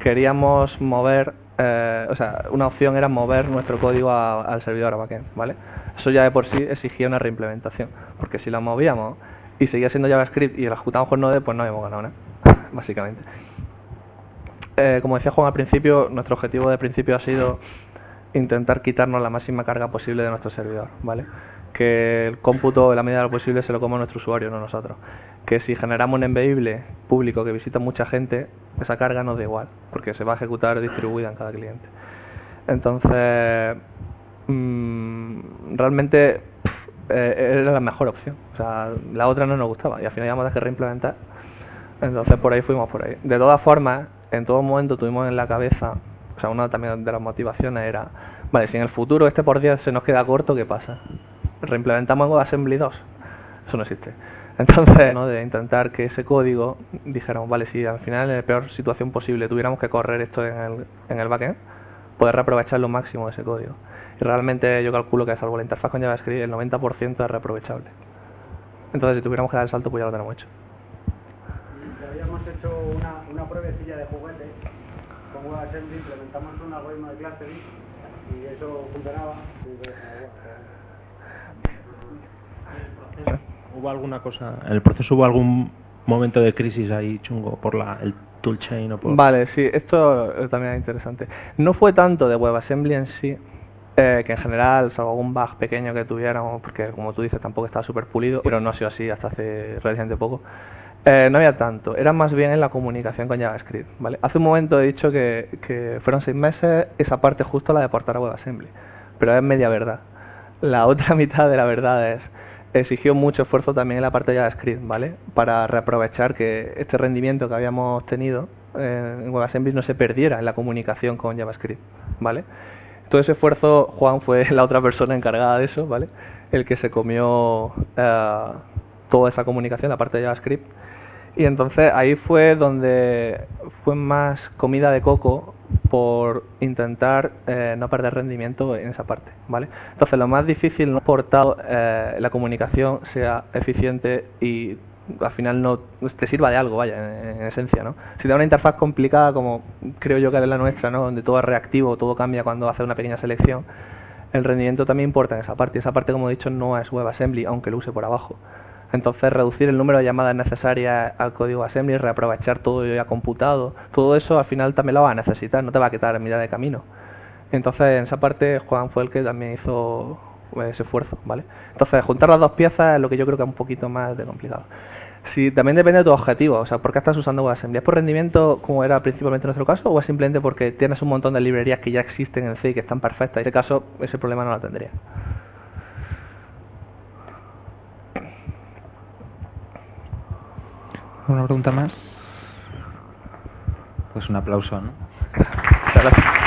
Queríamos mover, o sea, una opción era mover nuestro código al servidor, a backend, ¿vale? Eso ya de por sí exigía una reimplementación, porque si la movíamos y seguía siendo JavaScript y la ejecutamos con Node, pues no habíamos ganado nada, básicamente. Como decía Juan al principio, nuestro objetivo de principio ha sido intentar quitarnos la máxima carga posible de nuestro servidor, ¿vale? Que el cómputo, en la medida de lo posible, se lo coma nuestro usuario, no nosotros. Que si generamos un embebible público que visita mucha gente, esa carga nos da igual, porque se va a ejecutar distribuida en cada cliente. Entonces, realmente era la mejor opción. O sea, la otra no nos gustaba y al final íbamos a tener que reimplementar. Entonces, por ahí fuimos por ahí. De todas formas, en todo momento tuvimos en la cabeza, o sea, una también de las motivaciones era, vale, si en el futuro este por 10 se nos queda corto, ¿qué pasa? ¿Reimplementamos en WebAssembly 2? Eso no existe. Entonces, ¿no?, de intentar que ese código, dijéramos, vale, si al final en la peor situación posible tuviéramos que correr esto en el backend, poder reaprovechar lo máximo de ese código. Y realmente yo calculo que, salvo la interfaz con JavaScript, el 90% es reaprovechable. Entonces, si tuviéramos que dar el salto, pues ya lo tenemos hecho. Habíamos hecho una pruebecilla de juguete con WebAssembly, implementamos un algoritmo de clustering y eso funcionaba. ¿Hubo alguna cosa, en el proceso hubo algún momento de crisis ahí chungo por el toolchain o por...? Vale, sí, esto también es interesante. No fue tanto de WebAssembly en sí, que en general, salvo algún bug pequeño que tuviéramos, porque como tú dices tampoco estaba súper pulido, pero no ha sido así hasta hace relativamente poco. No había tanto, era más bien en la comunicación con JavaScript, ¿vale? Hace un momento he dicho que fueron 6 meses, esa parte justo la de portar a WebAssembly, pero es media verdad. La otra mitad de la verdad es, exigió mucho esfuerzo también en la parte de JavaScript, ¿vale? Para reaprovechar que este rendimiento que habíamos tenido en WebAssembly no se perdiera en la comunicación con JavaScript, ¿vale? Todo ese esfuerzo, Juan fue la otra persona encargada de eso, ¿vale? El que se comió toda esa comunicación, la parte de JavaScript. Y entonces ahí fue donde fue más comida de coco por intentar no perder rendimiento en esa parte, ¿vale? Entonces lo más difícil no es portar la comunicación sea eficiente y al final no te sirva de algo, vaya, en esencia, ¿no? Si te da una interfaz complicada como creo yo que es la nuestra, ¿no? Donde todo es reactivo, todo cambia cuando hace una pequeña selección, el rendimiento también importa en esa parte. Y esa parte, como he dicho, no es WebAssembly, aunque lo use por abajo. Entonces, reducir el número de llamadas necesarias al código assembly, reaprovechar todo ya computado, todo eso al final también lo vas a necesitar, no te va a quitar en mitad de camino. Entonces, en esa parte, Juan fue el que también hizo ese esfuerzo, ¿vale? Entonces, juntar las dos piezas es lo que yo creo que es un poquito más de complicado. Si también depende de tu objetivo, o sea, ¿por qué estás usando WebAssembly? ¿Es por rendimiento, como era principalmente en nuestro caso, o es simplemente porque tienes un montón de librerías que ya existen en C y que están perfectas? En este caso, ese problema no lo tendría. ¿Una pregunta más? Pues un aplauso, ¿no? Muchas gracias.